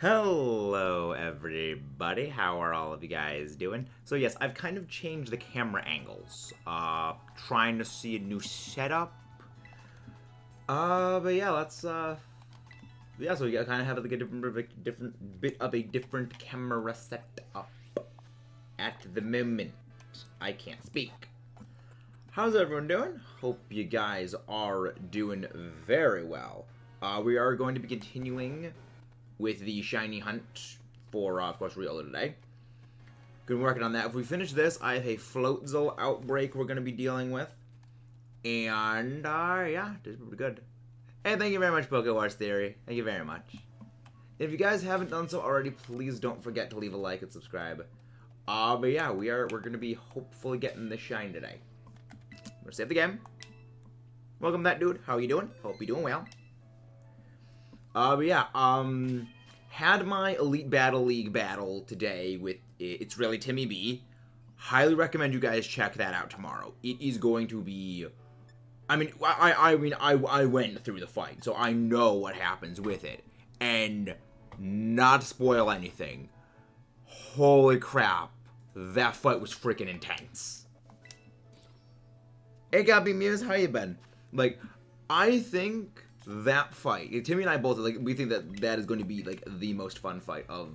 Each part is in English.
Hello everybody, how are all of you guys doing? So yes, I've kind of changed the camera angles, trying to see a new setup. But yeah, let's, yeah, so we kind of have like a different camera setup at the moment. I can't speak. How's everyone doing? Hope you guys are doing very well. We are going to be continuing with the shiny hunt for, of course, RIOLU today. Been working on that. If we finish this, I have a Floatzel outbreak we're going to be dealing with. And, yeah, this is pretty good. Hey, thank you very much, PokeWars Theory. Thank you very much. If you guys haven't done so already, please don't forget to leave a like and subscribe. But yeah, we're going to be hopefully getting the shine today. We're going to save the game. Welcome that dude. How are you doing? Hope you're doing well. But yeah, had my Elite Battle League battle today with It's Really Timmy B. Highly recommend you guys check that out tomorrow. It is going to be, I mean, I went through the fight, so I know what happens with it. And not to spoil anything, holy crap, that fight was freaking intense. Hey, Gabby Muse, how you been? Like, I think that fight, Timmy and I both, like, we think that that is going to be, like, the most fun fight of...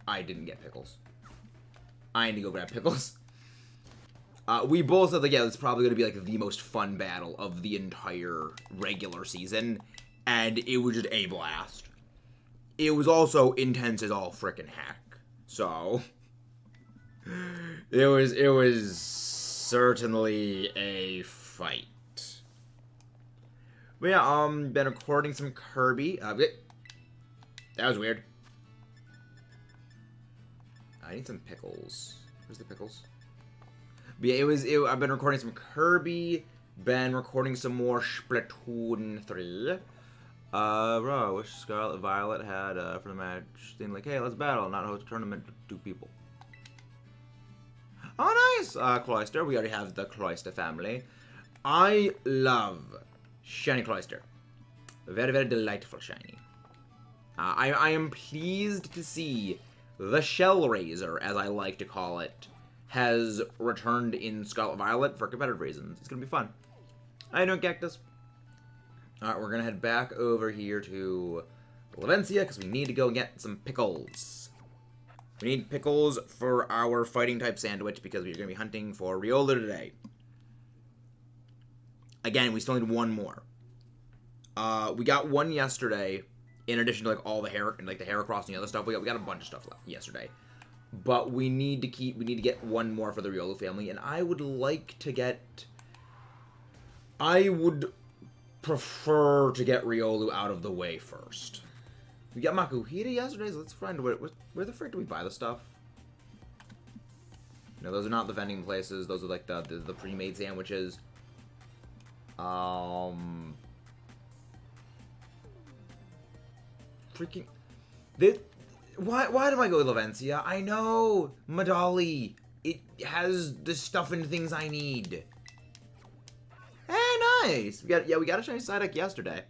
I didn't get pickles. I need to go grab pickles. We both said, like, yeah, it's probably going to be, like, the most fun battle of the entire regular season, and it was just a blast. It was also intense as all frickin' heck, so... It was certainly a fight. But yeah, been recording some Kirby. That was weird. I need some pickles. Where's the pickles? But yeah, I've been recording some Kirby. Been recording some more Splatoon 3. Bro, I wish Scarlet Violet had, for the match, saying like, hey, let's battle, not host a tournament with 2 people. Oh, nice! Cloyster. We already have the Cloyster family. I love shiny Cloyster. Very, very delightful shiny. I am pleased to see the Shell Razor, as I like to call it, has returned in Scarlet Violet for competitive reasons. It's going to be fun. How you doing, Cactus? Alright, we're going to head back over here to Levencia, because we need to go get some pickles. We need pickles for our fighting-type sandwich, because we're going to be hunting for RIOLU today. Again, we still need one more. We got one yesterday, in addition to, like, all the hair, and, like, the Heracross and the other stuff. We got a bunch of stuff left yesterday. But we need to get one more for the RIOLU family, and I would like to get... I would prefer to get RIOLU out of the way first. We got Makuhita yesterday, so let's find where the frick do we buy the stuff? No, those are not the vending places. Those are like the pre-made sandwiches. Freaking... Why do I go to Levencia? I know! Madali! It has the stuff and things I need. Hey, nice! We got a shiny Psyduck yesterday.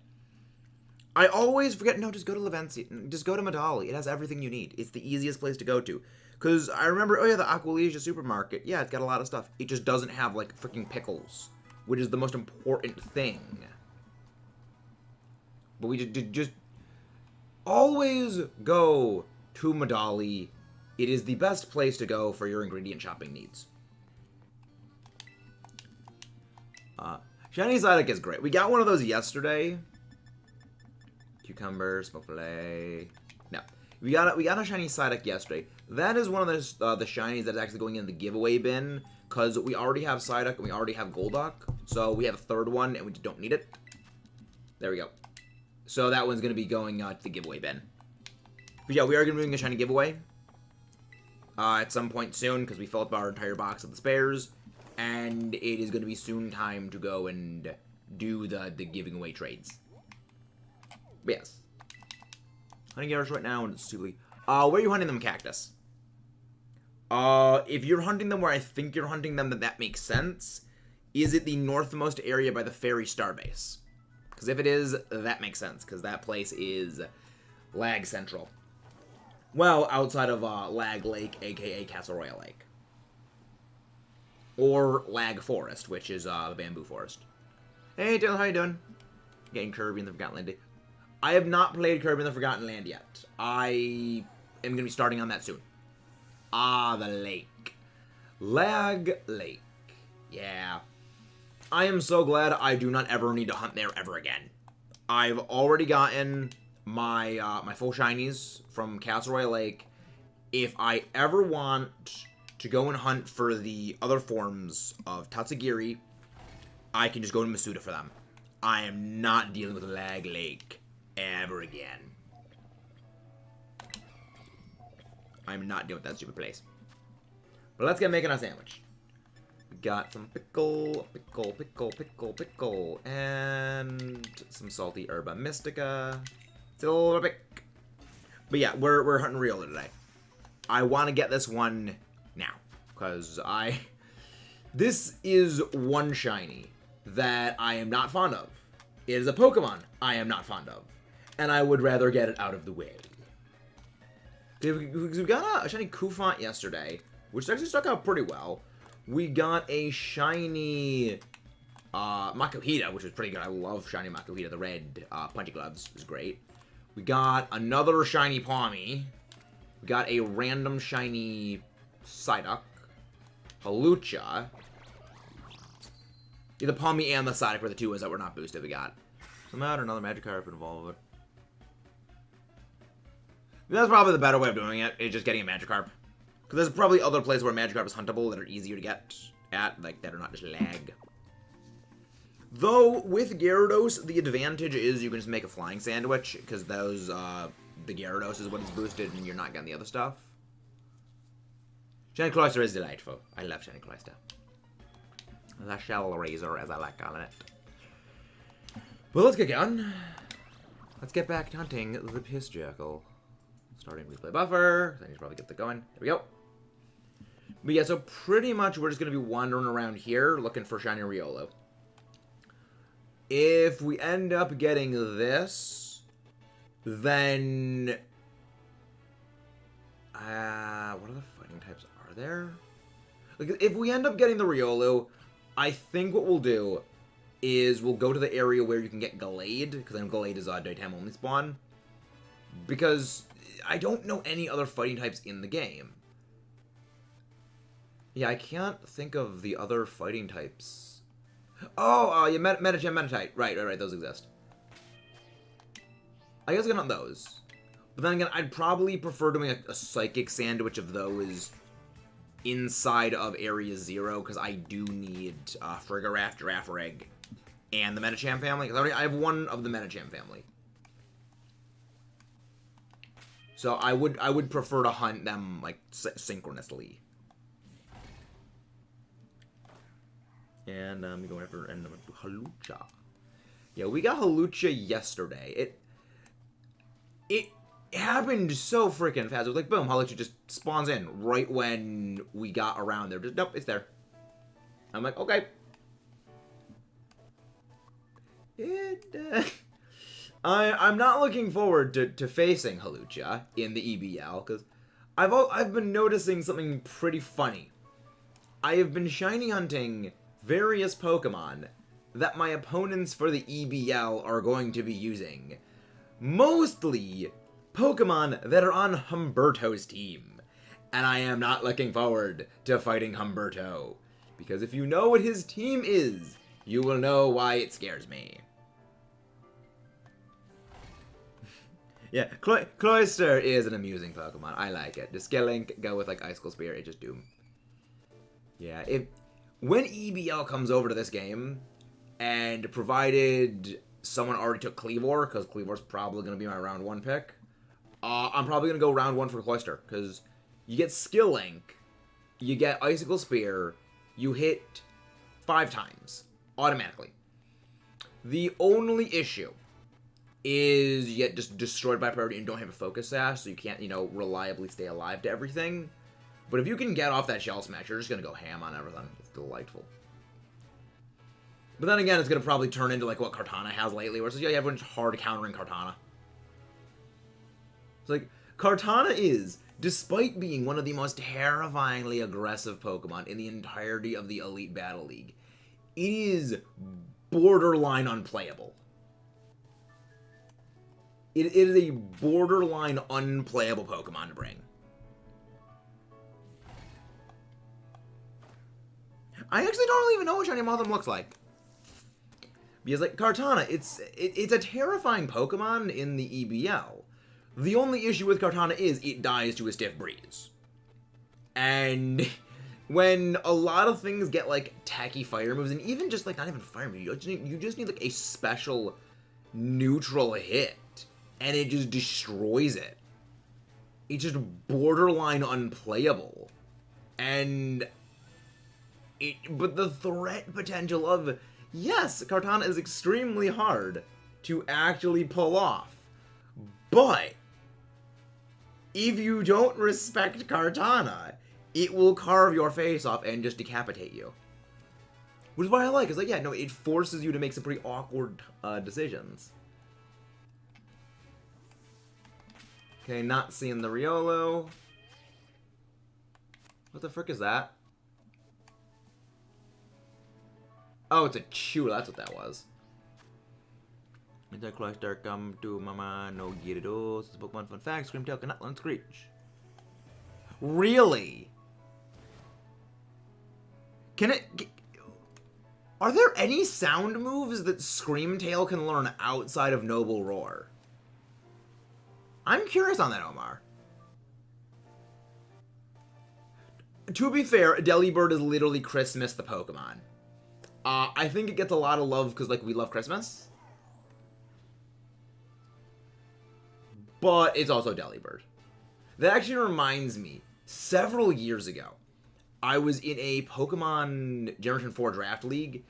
I always forget, no, just go to Levencia. Just go to Madali. It has everything you need. It's the easiest place to go to. Because I remember, oh yeah, the Aqualesia supermarket. Yeah, it's got a lot of stuff. It just doesn't have, like, freaking pickles, which is the most important thing. But we just always go to Madali. It is the best place to go for your ingredient shopping needs. Shiny Psyduck is great. We got one of those yesterday. Cucumber, smoke fillet. No, we got a shiny Psyduck yesterday. That is one of the shinies that's actually going in the giveaway bin, because we already have Psyduck and we already have Golduck, so we have a third one and we just don't need it. There we go. So that one's gonna be going to the giveaway bin. But yeah, we are gonna be doing a shiny giveaway at some point soon, because we fill up our entire box of the spares, and it is gonna be soon time to go and do the giving away trades. But yes. Hunting arrows right now, and it's too late. Where are you hunting them, Cactus? If you're hunting them where I think you're hunting them, then that makes sense. Is it the northmost area by the Fairy Starbase? Because if it is, that makes sense, because that place is lag central. Well, outside of Lag Lake, aka Castle Royale Lake. Or Lag Forest, which is the bamboo forest. Hey, Dylan, how you doing? Getting Kirby in the Forgotten Land. I have not played Kirby in the Forgotten Land yet. I am going to be starting on that soon. Ah, the lake. Lag Lake. Yeah. I am so glad I do not ever need to hunt there ever again. I've already gotten my my full shinies from Castle Royale Lake. If I ever want to go and hunt for the other forms of Tatsugiri, I can just go to Masuda for them. I am not dealing with Lag Lake ever again. I'm not dealing with that stupid place. But let's get making a sandwich. We got some pickle, and some salty herba mystica. Silverpick. But yeah, we're hunting RIOLU today. I want to get this one now, because this is one shiny that I am not fond of. It is a Pokemon I am not fond of, and I would rather get it out of the way. We got a shiny Kufant yesterday, which actually stuck out pretty well. We got a shiny Makuhita, which was pretty good. I love shiny Makuhita. The red punchy gloves is great. We got another shiny Pawmi. We got a random shiny Psyduck. Hawlucha. Yeah, the Pawmi and the Psyduck were the two ones that were not boosted we got. Somehow another Magikarp involved with it. That's probably the better way of doing it, is just getting a Magikarp. Because there's probably other places where Magikarp is huntable that are easier to get at, like, that are not just lag. Though, with Gyarados, the advantage is you can just make a flying sandwich, because those, the Gyarados is what is boosted, and you're not getting the other stuff. Shiny Cloyster is delightful. I love Shiny Cloyster. The Shell Razor, as I like calling it. Well, let's get going. Let's get back to hunting the Pissjackal. Starting replay buffer. I need to probably get that going. There we go. But yeah, so pretty much we're just going to be wandering around here looking for shiny RIOLU. If we end up getting this, then what other fighting types are there? Like, if we end up getting the RIOLU, I think what we'll do is we'll go to the area where you can get Gallade, because I know Gallade is a daytime only spawn. Because I don't know any other fighting types in the game. Yeah, I can't think of the other fighting types. Oh, yeah, Metagem, Metatite. Right, those exist. I guess I get on those. But then again, I'd probably prefer doing a Psychic sandwich of those inside of Area 0, because I do need Frigoraph, Girafarig, and the Metacham family. Because I have one of the Metacham family. So I would prefer to hunt them, like, synchronously. And we go after and Hawlucha. Yeah, we got Hawlucha yesterday. It happened so freaking fast. It was like, boom, Hawlucha just spawns in right when we got around there. Just, nope, it's there. I'm like, okay. I'm not looking forward to facing Hawlucha in the EBL, because I've been noticing something pretty funny. I have been shiny hunting various Pokemon that my opponents for the EBL are going to be using. Mostly Pokemon that are on Humberto's team. And I am not looking forward to fighting Humberto, because if you know what his team is, you will know why it scares me. Yeah, Cloyster is an amusing Pokemon. I like it. Just Skillink, go with like Icicle Spear, it just Doom. Yeah, when EBL comes over to this game, and provided someone already took Kleavor, because Kleavor's probably going to be my round 1 pick, I'm probably going to go round 1 for Cloyster, because you get Skillink, you get Icicle Spear, you hit 5 times, automatically. The only issue is you get just destroyed by priority and don't have a focus sash, so you can't, reliably stay alive to everything. But if you can get off that Shell Smash, you're just going to go ham on everything. It's delightful. But then again, it's going to probably turn into like what Kartana has lately, where it's like, yeah, everyone's hard countering Kartana. It's like, Kartana is, despite being one of the most terrifyingly aggressive Pokemon in the entirety of the Elite Battle League, it is borderline unplayable. It is a borderline unplayable Pokemon to bring. I actually don't really even know what Shiny Mothim looks like. Because, like, Kartana, it's a terrifying Pokemon in the EBL. The only issue with Kartana is it dies to a stiff breeze. And when a lot of things get, like, tacky fire moves, and even just, like, not even fire moves, you just need like, a special neutral hit, and it just destroys it. It's just borderline unplayable. And but the threat potential of... Yes, Kartana is extremely hard to actually pull off. But if you don't respect Kartana, it will carve your face off and just decapitate you. Which is what I like. It's like, yeah, no, it forces you to make some pretty awkward decisions. Okay, not seeing the Riolu. What the frick is that? Oh, it's a chew. That's what that was. Cluster, come to mama, no Gyarados. It's a Pokemon fun fact. Screamtail cannot learn Screech. Really? Can it... Are there any sound moves that Screamtail can learn outside of Noble Roar? I'm curious on that, Omar. To be fair, Delibird is literally Christmas the Pokemon. I think it gets a lot of love because, like, we love Christmas. But it's also Delibird. That actually reminds me, several years ago, I was in a Pokemon Generation 4 Draft League,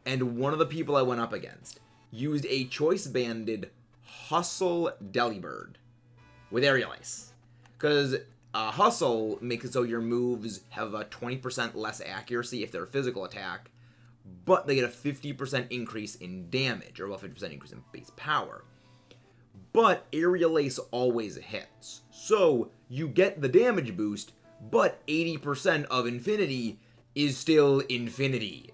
and one of the people I went up against used a choice-banded Hustle Delibird with Aerial Ace. Because Hustle makes it so your moves have a 20% less accuracy if they're a physical attack, but they get a 50% increase in damage, or well, 50% increase in base power. But Aerial Ace always hits. So you get the damage boost, but 80% of Infinity is still Infinity.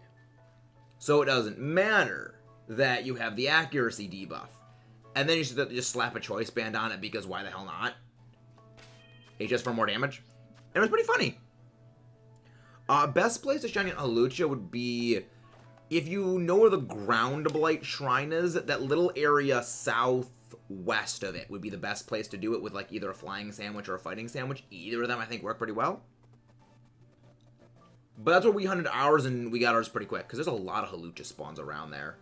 So it doesn't matter that you have the accuracy debuff. And then you should just slap a choice band on it because why the hell not? HS for more damage. And it was pretty funny. Best place to shiny on Hawlucha would be, if you know where the Ground Blight Shrine is, that little area southwest of it would be the best place to do it with like either a Flying Sandwich or a Fighting Sandwich. Either of them I think work pretty well. But that's where we hunted ours, and we got ours pretty quick, because there's a lot of Hawlucha spawns around there.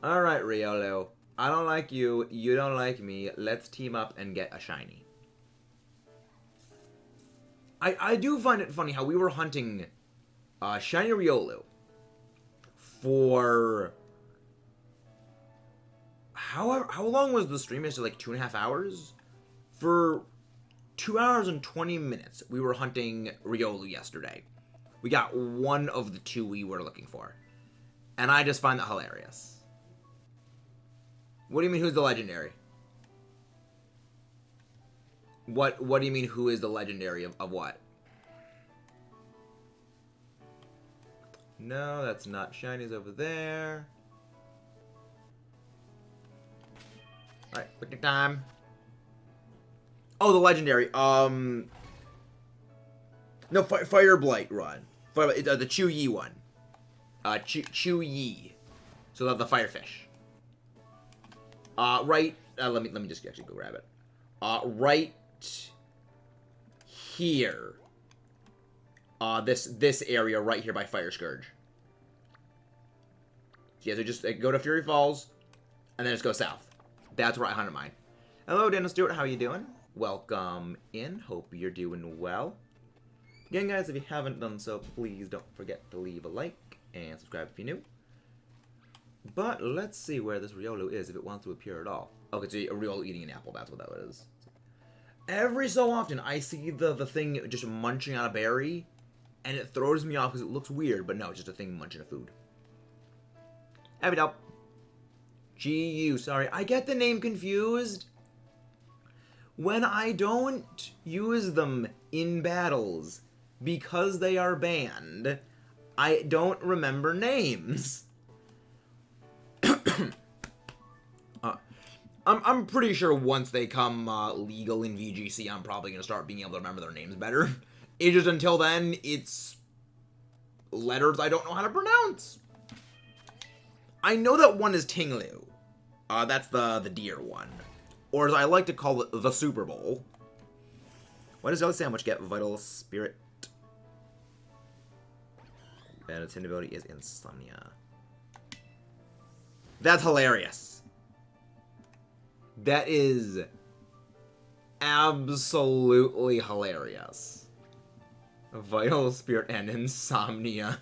Alright, Riolu. I don't like you, you don't like me, let's team up and get a shiny. I do find it funny how we were hunting shiny Riolu for... How long was the stream? Is it like 2.5 hours? For 2 hours and 20 minutes, we were hunting Riolu yesterday. We got one of the two we were looking for. And I just find that hilarious. What do you mean, who's the legendary? What do you mean, who is the legendary of what? No, that's not. Shiny's over there. Alright, pick your time. Oh, the legendary. No, Fire Blight run. The Chu-Yi one. Chu-Yi. So the Firefish. Right. Let me just actually go grab it. Right here. This area right here by Fire Scourge. Yeah, so just go to Fury Falls, and then just go south. That's where I hunted mine. Hello, Dennis Stewart. How you doing? Welcome in. Hope you're doing well. Again, guys, if you haven't done so, please don't forget to leave a like and subscribe if you're new. But let's see where this Riolu is, if it wants to appear at all. Okay, so a Riolu eating an apple, that's what that is. Every so often, I see the thing just munching on a berry, and it throws me off because it looks weird, but no, it's just a thing munching a food. Abidop. GU, sorry. I get the name confused when I don't use them in battles because they are banned. I don't remember names. I'm pretty sure once they come legal in VGC, I'm probably going to start being able to remember their names better. It's just until then, it's letters I don't know how to pronounce. I know that one is Tinglu. That's the deer one. Or as I like to call it, the Super Bowl. What does Jelly Sandwich get? Vital Spirit. And its ability is Insomnia. That's hilarious. That is absolutely hilarious. Vital Spirit and Insomnia.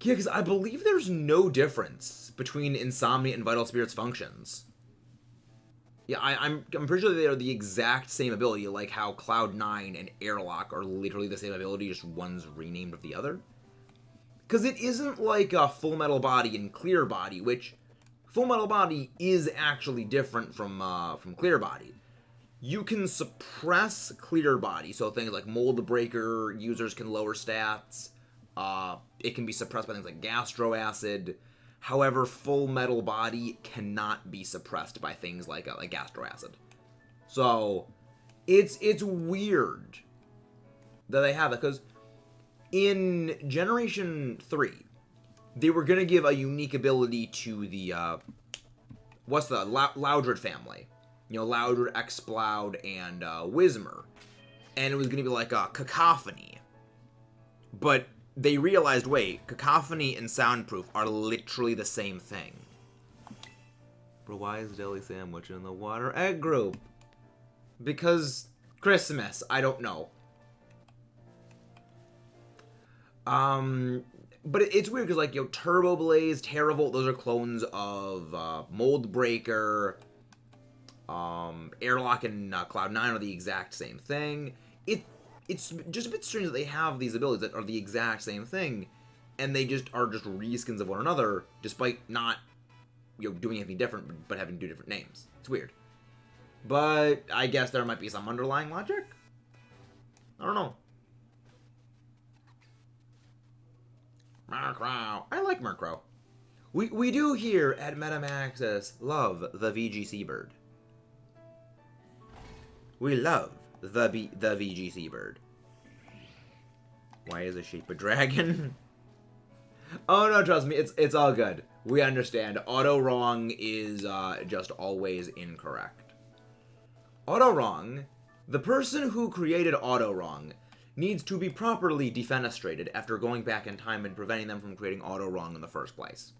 Yeah, because I believe there's no difference between Insomnia and Vital Spirit's functions. Yeah, I'm pretty sure they are the exact same ability, like how Cloud9 and Airlock are literally the same ability, just one's renamed of the other. Because it isn't like a Full Metal Body and Clear Body, which Full Metal Body is actually different from Clear Body. You can suppress Clear Body, so things like Mold Breaker, users can lower stats. It can be suppressed by things like Gastro Acid. However, Full Metal Body cannot be suppressed by things like Gastro Acid. So, it's weird that they have that, because in Generation 3, they were going to give a unique ability to the, Loudred family. You know, Loudred, Exploud, and Whismer. And it was going to be like a Cacophony. But they realized, wait, Cacophony and Soundproof are literally the same thing. But why is Jelly Sandwich in the Water Egg group? Because Christmas, I don't know. But it's weird because, like, you know, Turbo Blaze, Terravolt, those are clones of Mold Breaker. Airlock and Cloud9 are the exact same thing. It's just a bit strange that they have these abilities that are the exact same thing, and they just are just reskins of one another, despite not, you know, doing anything different, but having two different names. It's weird. But I guess there might be some underlying logic? I don't know. Murkrow. I like Murkrow. We do here at Metamaxis love the VGC bird. We love the VGC bird. Why is a sheep a dragon? Oh no, trust me, it's all good. We understand. Auto wrong is just always incorrect. Auto wrong, the person who created auto wrong needs to be properly defenestrated after going back in time and preventing them from creating auto wrong in the first place.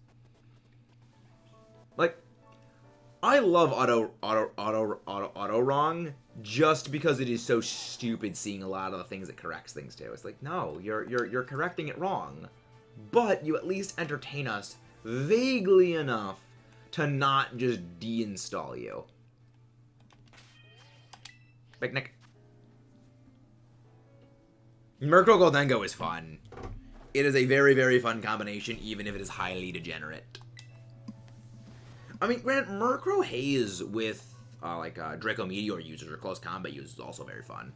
Like, I love auto wrong just because it is so stupid seeing a lot of the things it corrects things to. It's like, no, you're correcting it wrong, but you at least entertain us vaguely enough to not just deinstall you. Picnic. Murkrow Goldengo is fun. It is a very, very fun combination, even if it is highly degenerate. I mean, granted, Murkrow Haze with, Draco Meteor users or close combat users is also very fun.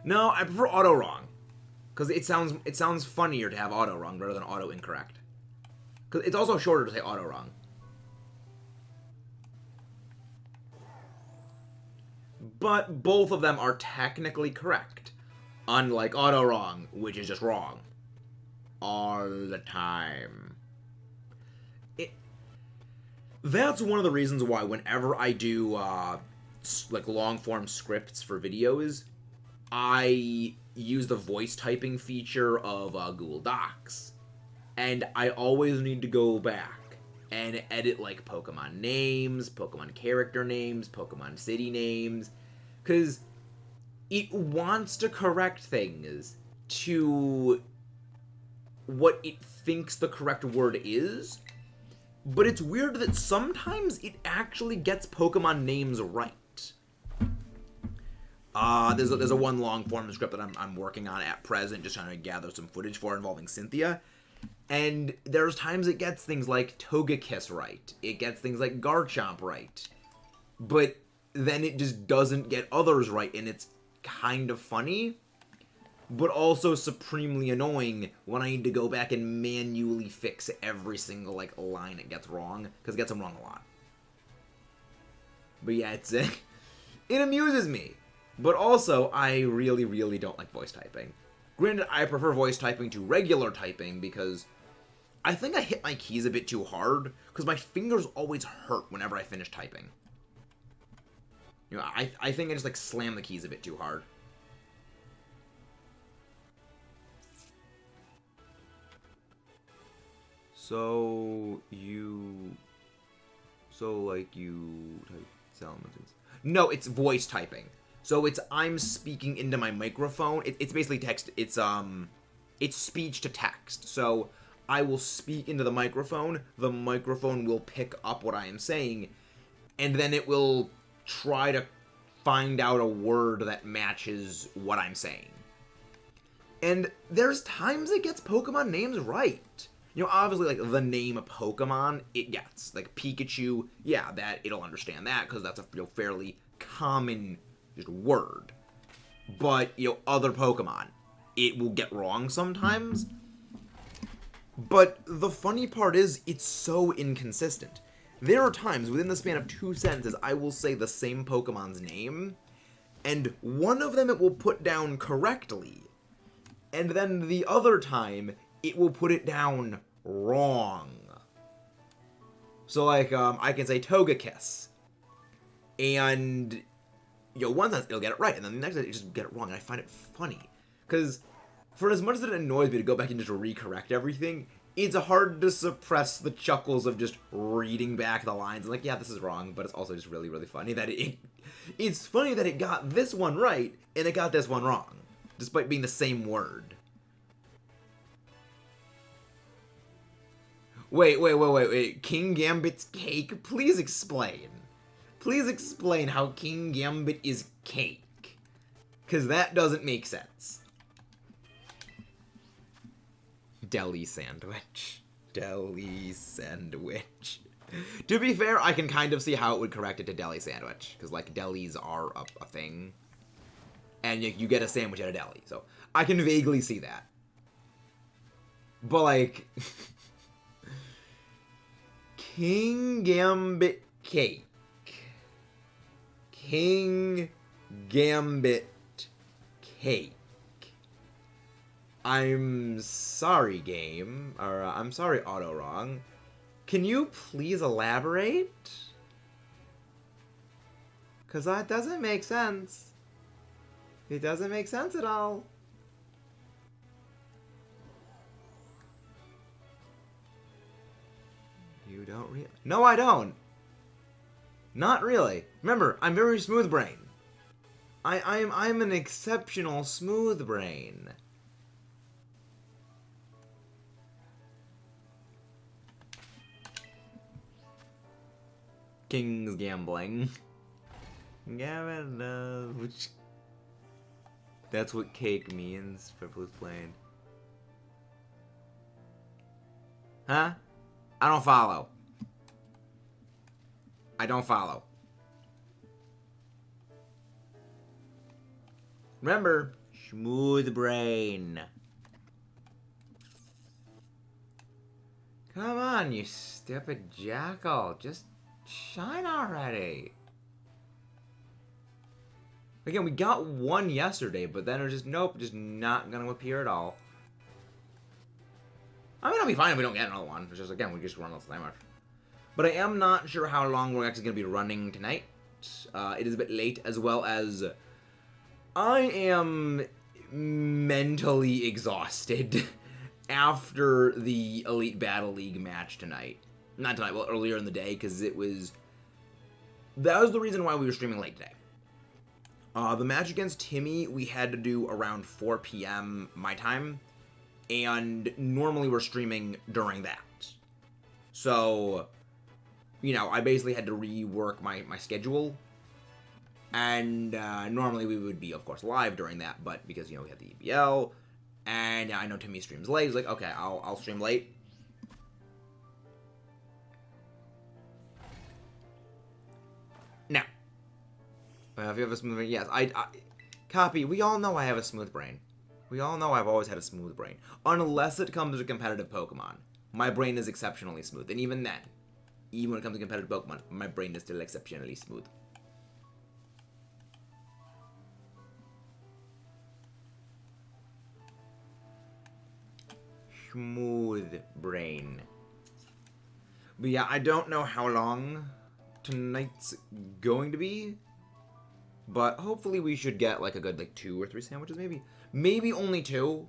No, I prefer auto wrong. Because it sounds funnier to have auto wrong rather than auto incorrect. Because it's also shorter to say auto wrong. But both of them are technically correct. Unlike auto wrong, which is just wrong. All the time. That's one of the reasons why whenever I do, long-form scripts for videos, I use the voice typing feature of Google Docs. And I always need to go back and edit, like, Pokemon names, Pokemon character names, Pokemon city names, because it wants to correct things to what it thinks the correct word is. But it's weird that sometimes it actually gets Pokemon names right. There's a one long form script that I'm working on at present, just trying to gather some footage for involving Cynthia. And there's times it gets things like Togekiss right. It gets things like Garchomp right. But then it just doesn't get others right, and it's kind of funny, but also supremely annoying when I need to go back and manually fix every single, like, line it gets wrong, because it gets them wrong a lot. But yeah, it amuses me. But also, I really, really don't like voice typing. Granted, I prefer voice typing to regular typing because I think I hit my keys a bit too hard because my fingers always hurt whenever I finish typing. You know, I think I just, like, slam the keys a bit too hard. So, you type Salamence. No, it's voice typing. So I'm speaking into my microphone. It's basically text. It's speech to text. So I will speak into the microphone will pick up what I am saying, and then it will try to find out a word that matches what I'm saying. And there's times it gets Pokemon names right. You know, obviously, like, the name of Pokemon, it gets. Like, Pikachu, yeah, that it'll understand that, because that's a fairly common just word. But, you know, other Pokemon, it will get wrong sometimes. But the funny part is, it's so inconsistent. There are times, within the span of 2 sentences, I will say the same Pokemon's name, and one of them it will put down correctly, and then the other time, it will put it down wrong. So, like, I can say Togekiss, and, you know, one time it'll get it right, and then the next time it just get it wrong, and I find it funny. Because, for as much as it annoys me to go back and just recorrect everything, it's hard to suppress the chuckles of just reading back the lines, and like, yeah, this is wrong, but it's also just really, really funny that it's funny that it got this one right, and it got this one wrong, despite being the same word. Wait. King Gambit's cake? Please explain. Please explain how King Gambit is cake. Because that doesn't make sense. Deli sandwich. Deli sandwich. To be fair, I can kind of see how it would correct it to deli sandwich. Because, like, delis are a thing. And you get a sandwich at a deli. So, I can vaguely see that. But, like... King Gambit cake. King Gambit cake. I'm sorry, game. Or, I'm sorry, Auto Wrong. Can you please elaborate? Because that doesn't make sense. It doesn't make sense at all. You don't really? No, I don't. Not really. Remember, I'm very smooth brain. I'm an exceptional smooth brain. King's gambling. Gavin, which... That's what cake means, Purple Plain. Huh? I don't follow. I don't follow. Remember, smooth brain. Come on, you stupid jackal. Just shine already. Again, we got one yesterday, but then it was just, nope, just not gonna appear at all. I mean, it'll be fine if we don't get another one. It's just, again, we just run out of time. But I am not sure how long we're actually going to be running tonight. It is a bit late, as well as I am mentally exhausted after the Elite Battle League match tonight. Not tonight, well, earlier in the day, because that was the reason why we were streaming late today. The match against Timmy, we had to do around 4 p.m. my time. And normally we're streaming during that. So, you know, I basically had to rework my schedule. And normally we would be, of course, live during that, but because, we had the EBL, and I know Timmy streams late, he's like, okay, I'll stream late. Now, if you have a smooth brain, yes, I copy, we all know I have a smooth brain. We all know I've always had a smooth brain. Unless it comes to competitive Pokemon. My brain is exceptionally smooth, and even then, even when it comes to competitive Pokemon, my brain is still exceptionally smooth. Smooth brain. But yeah, I don't know how long tonight's going to be, but hopefully we should get like a good 2 or 3 sandwiches, maybe only 2.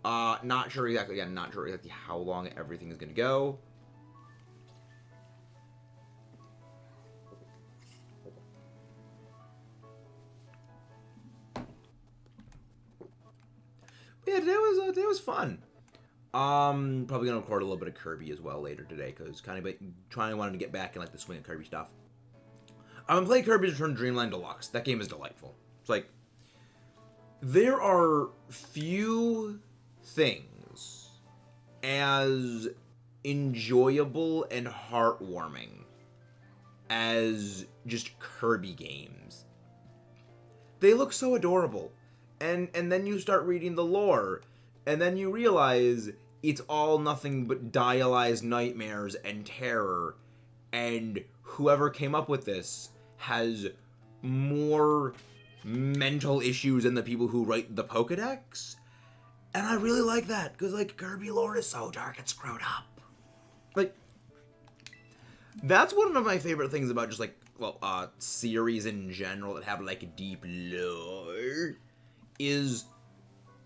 Not sure exactly. Again, not sure exactly how long everything is gonna go. But yeah, today was fun. Probably gonna record a little bit of Kirby as well later today, because kind of wanted to get back in the swing of Kirby stuff. I've been playing Kirby's Return to Dreamland Deluxe. That game is delightful. It's there are few things as enjoyable and heartwarming as just Kirby games. They look so adorable. And then you start reading the lore, and then you realize it's all nothing but dialyzed nightmares and terror, and whoever came up with this has more mental issues than the people who write the Pokedex. And I really like that, because Kirby lore is so dark and screwed up. That's one of my favorite things about just series in general that have deep lore, is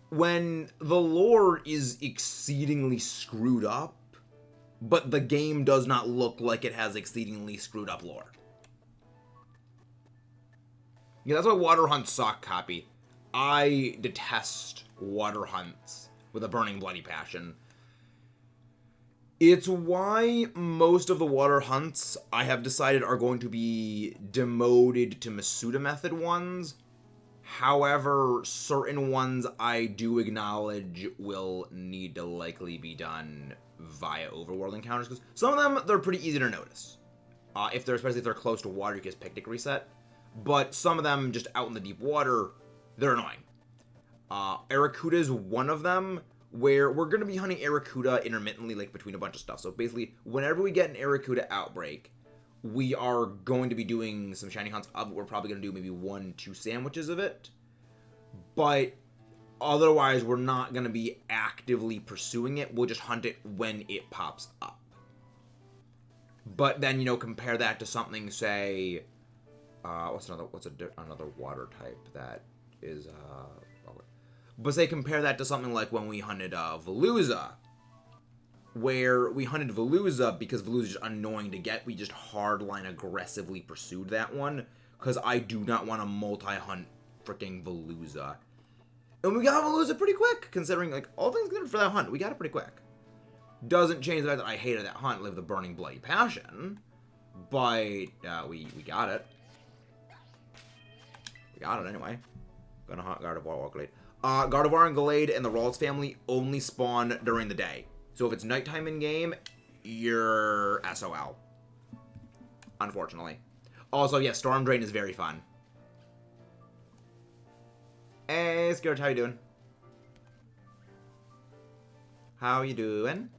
when the lore is exceedingly screwed up, but the game does not look like it has exceedingly screwed up lore. Yeah, that's why water hunts suck, copy. I detest water hunts with a burning bloody passion. It's why most of the water hunts I have decided are going to be demoted to Masuda method ones. However, certain ones I do acknowledge will need to likely be done via overworld encounters, because some of them, they're pretty easy to notice. Especially if they're close to water, you can just picnic reset. But some of them, just out in the deep water, they're annoying. Aracuda is one of them, where we're going to be hunting Aracuda intermittently, between a bunch of stuff. So basically, whenever we get an Aracuda outbreak, we are going to be doing some shiny hunts up. We're probably going to do maybe 1-2 sandwiches of it. But otherwise, we're not going to be actively pursuing it. We'll just hunt it when it pops up. But then, compare that to something, say, what's another water type that is, but say compare that to something like when we hunted Veluza, where we hunted Veluza because Veluza is just annoying to get. We just hardline aggressively pursued that one, because I do not want to multi-hunt freaking Veluza. And we got Veluza pretty quick, considering, all things good for that hunt. We got it pretty quick. Doesn't change the fact that I hated that hunt, live the burning bloody passion, but we got it. We got it anyway. Gonna hunt Gardevoir, Glade. Gardevoir and Glade and the Rawls family only spawn during the day. So if it's nighttime in game, you're SOL. Unfortunately. Also, yeah, Storm Drain is very fun. Hey, Scarlet, how you doing? How you doing?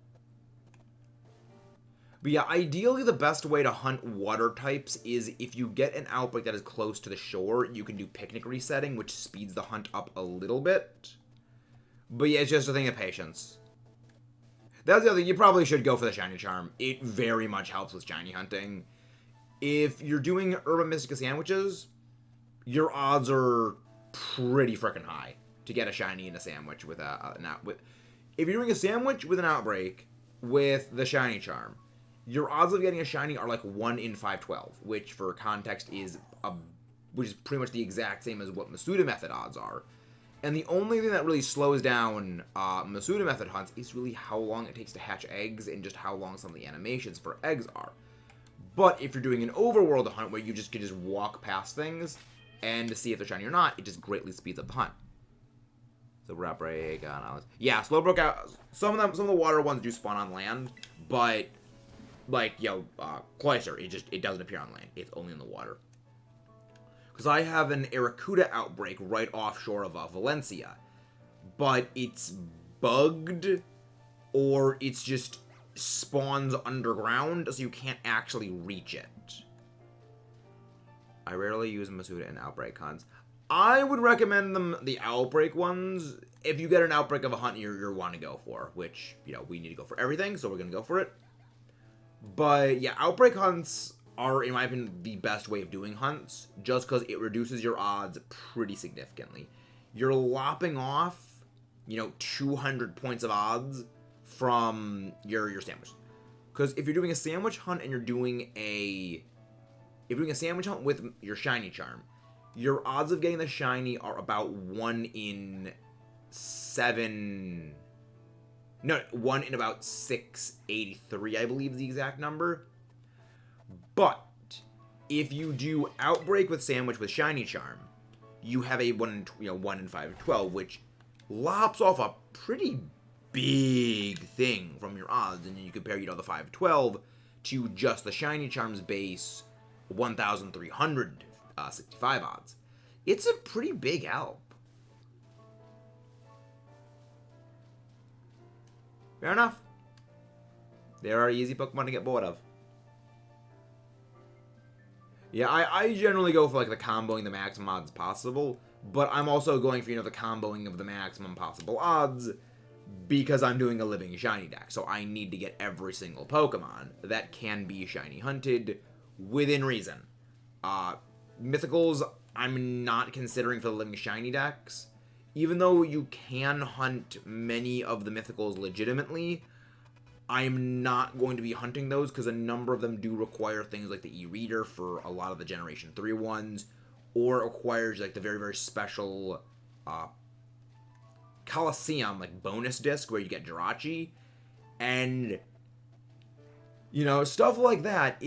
But yeah, ideally the best way to hunt water types is if you get an outbreak that is close to the shore, you can do picnic resetting, which speeds the hunt up a little bit. But yeah, it's just a thing of patience. That's the other thing, you probably should go for the Shiny Charm. It very much helps with shiny hunting. If you're doing Urban Mystica sandwiches, your odds are pretty freaking high to get a shiny in a sandwich with if you're doing a sandwich with an outbreak with the Shiny Charm, your odds of getting a shiny are 1 in 512, which for context is pretty much the exact same as what Masuda method odds are. And the only thing that really slows down Masuda method hunts is really how long it takes to hatch eggs and just how long some of the animations for eggs are. But if you're doing an overworld hunt where you just can just walk past things and to see if they're shiny or not, it just greatly speeds up the hunt. So we're outbreak on yeah, Slowbrook out. Some of the water ones do spawn on land, but like Cloyster, it doesn't appear on land. It's only in the water. Because I have an Aracuda outbreak right offshore of Valencia, but it's bugged, or it's just spawns underground, so you can't actually reach it. I rarely use Masuda in outbreak hunts. I would recommend the outbreak ones if you get an outbreak of a hunt you're want to go for, which, we need to go for everything, so we're going to go for it. But, yeah, outbreak hunts are, in my opinion, the best way of doing hunts, just because it reduces your odds pretty significantly. You're lopping off, 200 points of odds from your sandwich. Because if you're doing a sandwich hunt and you're doing a sandwich hunt with your shiny charm, your odds of getting the shiny are about 1 in about 683, I believe is the exact number. But if you do outbreak with sandwich with shiny charm, you have a 1 in 512, which lops off a pretty big thing from your odds, and you compare the 512 to just the shiny charm's base 1,365 odds. It's a pretty big help. Fair enough. There are easy Pokemon to get bored of. Yeah, I generally go for the comboing the maximum odds possible, but I'm also going for the comboing of the maximum possible odds because I'm doing a living shiny deck, so I need to get every single Pokemon that can be shiny hunted within reason. Mythicals, I'm not considering for the living shiny decks. Even though you can hunt many of the mythicals legitimately, I'm not going to be hunting those because a number of them do require things like the e-reader for a lot of the Generation 3 ones, or it requires the very, very special Coliseum bonus disc where you get Jirachi, and stuff like that.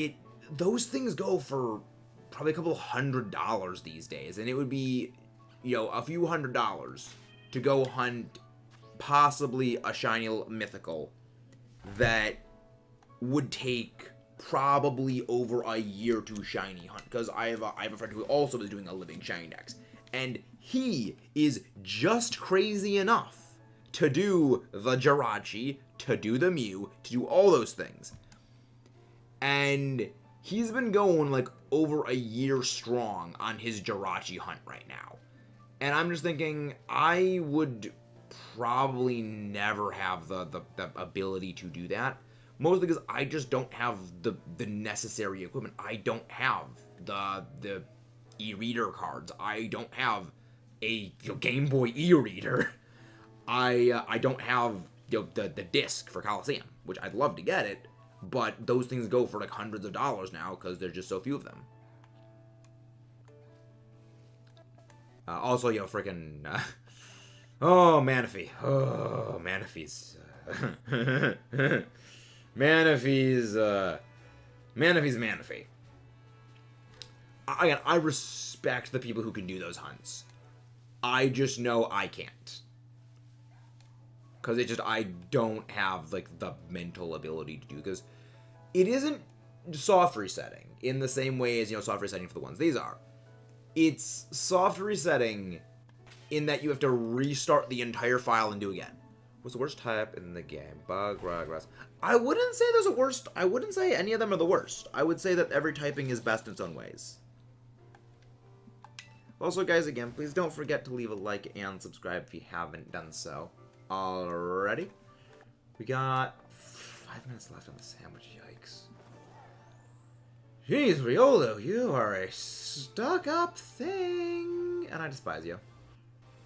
Those things go for probably a couple $100 these days, and it would be a few $100s to go hunt possibly a shiny mythical that would take probably over a year to shiny hunt, because I have a friend who also is doing a living shiny dex, and he is just crazy enough to do the Jirachi, to do the Mew, to do all those things. And he's been going over a year strong on his Jirachi hunt right now. And I'm just thinking, I would probably never have the ability to do that. Mostly because I just don't have the necessary equipment. I don't have the e-reader cards. I don't have a Game Boy e-reader. I don't have the disc for Coliseum, which I'd love to get it, but those things go for hundreds of dollars now because there's just so few of them. Also, freaking oh, Manaphy. Oh, Manaphy's Manaphy's Manaphy. Again, I respect the people who can do those hunts. I just know I can't. Because I don't have, the mental ability to do, because it isn't soft resetting in the same way as, soft resetting for the ones these are. It's soft resetting in that you have to restart the entire file and do again. What's the worst type in the game? Bug, rug, grass. I wouldn't say there's a worst. I wouldn't say any of them are the worst. I would say that every typing is best in its own ways. Also, guys, again, please don't forget to leave a like and subscribe if you haven't done so already. We got 5 minutes left on the sandwich. Yikes. Jeez, Riolu, you are a stuck-up thing, and I despise you.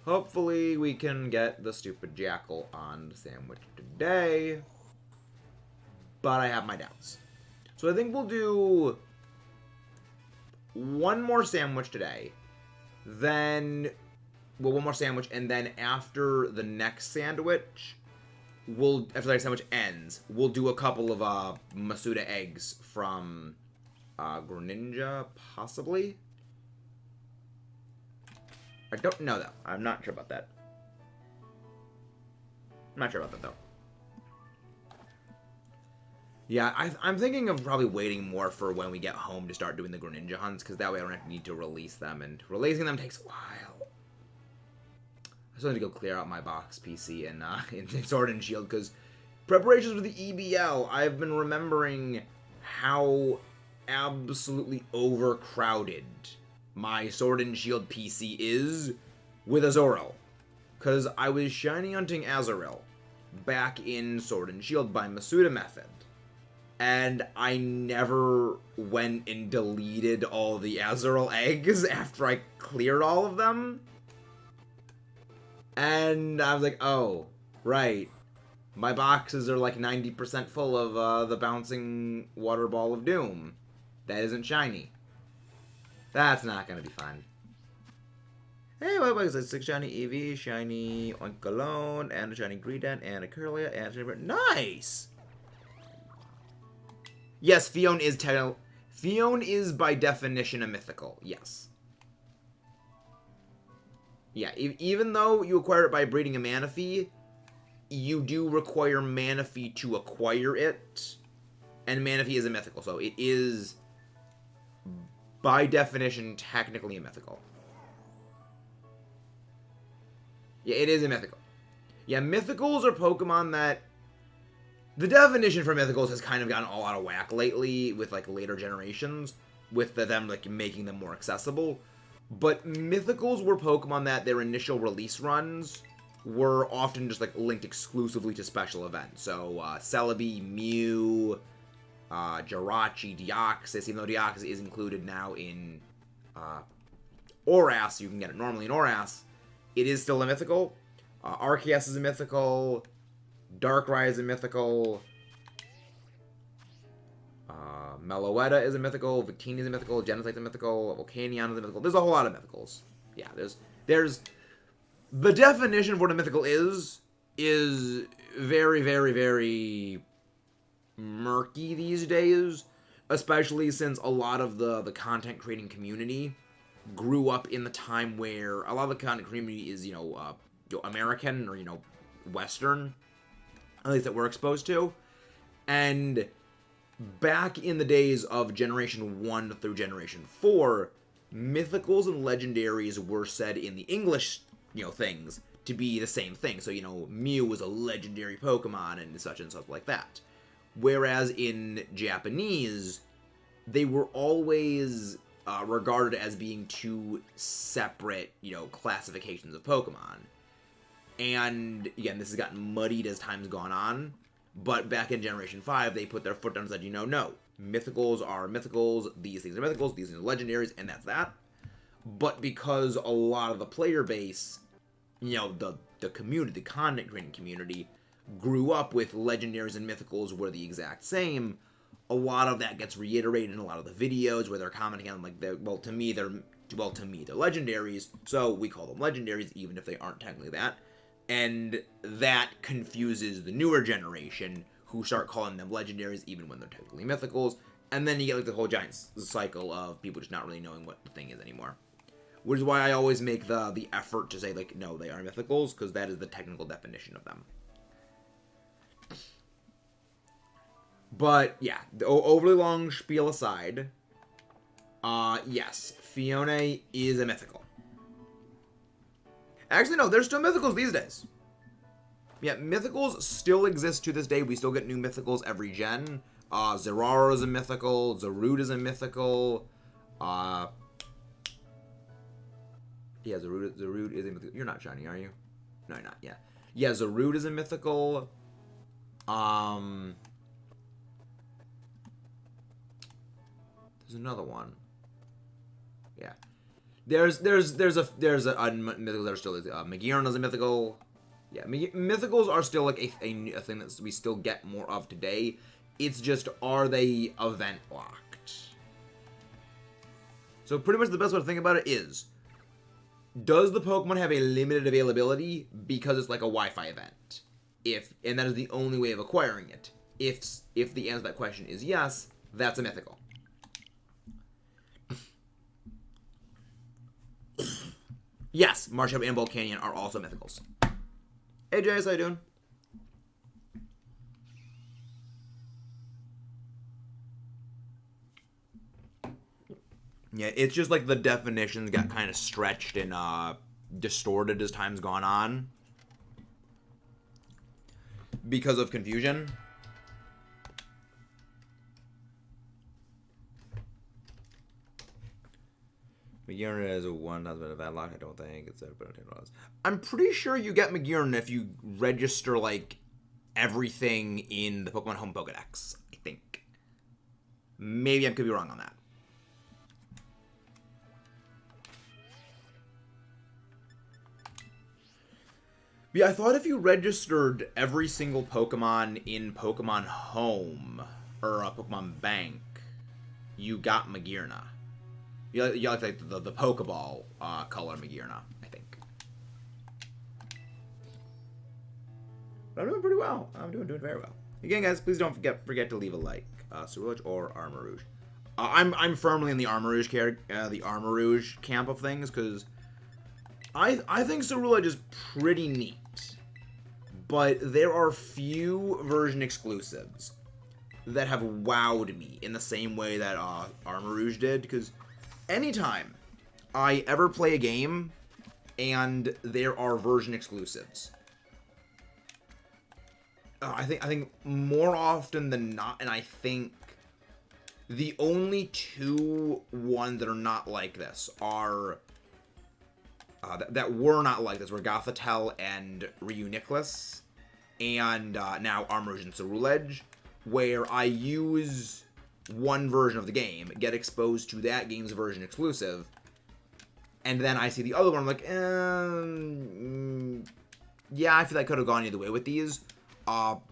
Hopefully we can get the stupid jackal on the sandwich today, but I have my doubts. So I think we'll do one more sandwich today, then, well, one more sandwich, and then after the next sandwich, after the next sandwich ends, we'll do a couple of Masuda eggs from Greninja, possibly? I don't know, though. I'm not sure about that. I'm not sure about that, though. Yeah, I'm thinking of probably waiting more for when we get home to start doing the Greninja hunts, because that way I don't need to release them, and releasing them takes a while. I still need to go clear out my box PC in Sword and Shield, because preparations for the EBL, I've been remembering how absolutely overcrowded my Sword and Shield PC is with Azurill. Because I was shiny hunting Azurill back in Sword and Shield by Masuda Method. And I never went and deleted all the Azurill eggs after I cleared all of them. And I was like, oh, right. My boxes are like 90% full of the bouncing water ball of doom. That isn't shiny. That's not going to be fun. Hey, what is it? 6 shiny EV, shiny Oinkologne, and a shiny Greedent, and a Curlia, and a shiny... Nice! Yes, Fion is by definition a mythical. Yes. Yeah, even though you acquire it by breeding a Manaphy, you do require Manaphy to acquire it, and Manaphy is a mythical, so it is, by definition, technically a mythical. Yeah, it is a mythical. Yeah, mythicals are Pokemon that... The definition for mythicals has kind of gotten all out of whack lately with, like, later generations, with them, like, making them more accessible. But mythicals were Pokemon that their initial release runs were often just, like, linked exclusively to special events. So, Celebi, Mew, Jirachi, Deoxys, even though Deoxys is included now in Oras, you can get it normally in Oras, it is still a mythical. Arceus is a mythical. Darkrai is a mythical. Meloetta is a mythical. Victini is a mythical. Genesect's a mythical. Volcanion is a mythical. There's a whole lot of mythicals. Yeah, there's the definition of what a mythical is very, very, very murky these days, especially since a lot of the content creating community grew up in the time where a lot of the content community is, American or, Western, at least that we're exposed to. And back in the days of Generation 1 through Generation 4, mythicals and legendaries were said in the English, things to be the same thing. So, Mew was a legendary Pokemon and such like that. Whereas in Japanese, they were always regarded as being two separate, classifications of Pokemon. And, again, this has gotten muddied as time's gone on. But back in Generation 5, they put their foot down and said, no, mythicals are mythicals, these things are mythicals, these things are legendaries, and that's that. But because a lot of the player base, the community, the content creating community, grew up with legendaries and mythicals were the exact same, a lot of that gets reiterated in a lot of the videos where they're commenting on, like, to me, they're legendaries, so we call them legendaries, even if they aren't technically that. And that confuses the newer generation, who start calling them legendaries even when they're technically mythicals. And then you get, like, the whole giant cycle of people just not really knowing what the thing is anymore. Which is why I always make the effort to say, like, no, they are mythicals, because that is the technical definition of them. But, yeah, the overly long spiel aside, yes, Fiona is a mythical. Actually, no, there's still mythicals these days. Yeah, mythicals still exist to this day. We still get new mythicals every gen. Zeraora is a mythical. Zarude is a mythical. Yeah, Zarude is a mythical. You're not shiny, are you? No, you're not, yeah. Yeah, Zarude is a mythical. There's another one. Yeah. There's a mythical that are still Magiron is a mythical. Yeah, mythicals are still like a thing that we still get more of today. It's just, are they event locked? So pretty much the best way to think about it is, does the Pokemon have a limited availability because it's like a Wi-Fi event? And that is the only way of acquiring it. If the answer to that question is yes, that's a mythical. Yes, Marshall and Bolt Canyon are also mythicals. Hey, Jace, how you doing? Yeah, it's just like the definitions got kind of stretched and distorted as time's gone on because of confusion. Magirna is a one has been a bad lock, I don't think. It's I'm pretty sure you get Magirna if you register like everything in the Pokemon Home Pokedex, I think. Maybe I could be wrong on that. Yeah, I thought if you registered every single Pokemon in Pokemon Home, or Pokemon Bank, you got Magirna. You like the Pokeball color Magirna, I think. But I'm doing pretty well. I'm doing very well. Again, guys, please don't forget to leave a like. Ceruledge or Armarouge. I'm firmly in the Armarouge camp of things, because I think Ceruledge is pretty neat. But there are few version exclusives that have wowed me in the same way that Armarouge did, because anytime I ever play a game and there are version exclusives, I think more often than not, and I think the only two ones that are not like this are that were not like this were Gothitelle and Reuniclus, and now Armarouge and Ceruledge, where I use one version of the game, get exposed to that game's version exclusive, and then I see the other one, I'm like, yeah, I feel like I could have gone either way with these.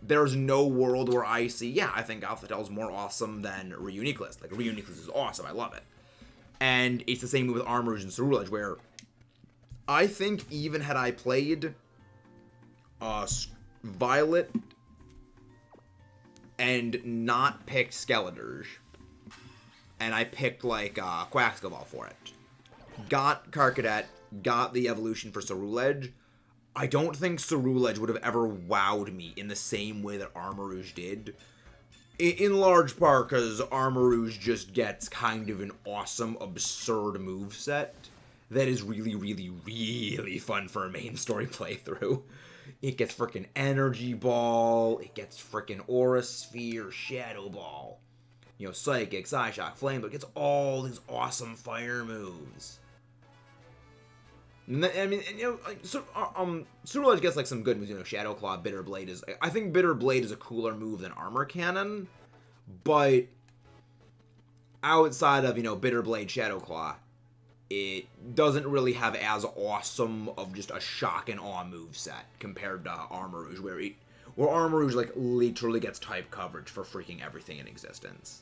There's no world where I see, yeah, I think Gothitelle's more awesome than Reuniclus. Like, Reuniclus is awesome, I love it. And it's the same with Armarouge and Ceruledge, where I think even had I played Violet and not picked Skeledirge, and I picked, like, Quaxcoball for it, got Karkadet, got the evolution for Ceruledge, I don't think Ceruledge would have ever wowed me in the same way that Armarouge did. In large part because Armarouge just gets kind of an awesome, absurd moveset that is really, really, really fun for a main story playthrough. It gets frickin' Energy Ball, it gets frickin' Aura Sphere, Shadow Ball, you know, Psychic, Psyshock, Flame, but it gets all these awesome fire moves. I mean, you know, like, Ceruledge gets, like, some good moves, you know, Shadow Claw, Bitter Blade is, I think Bitter Blade is a cooler move than Armor Cannon, but outside of, you know, Bitter Blade, Shadow Claw, it doesn't really have as awesome of just a shock and awe moveset compared to Armarouge, where Armarouge, like, literally gets type coverage for freaking everything in existence.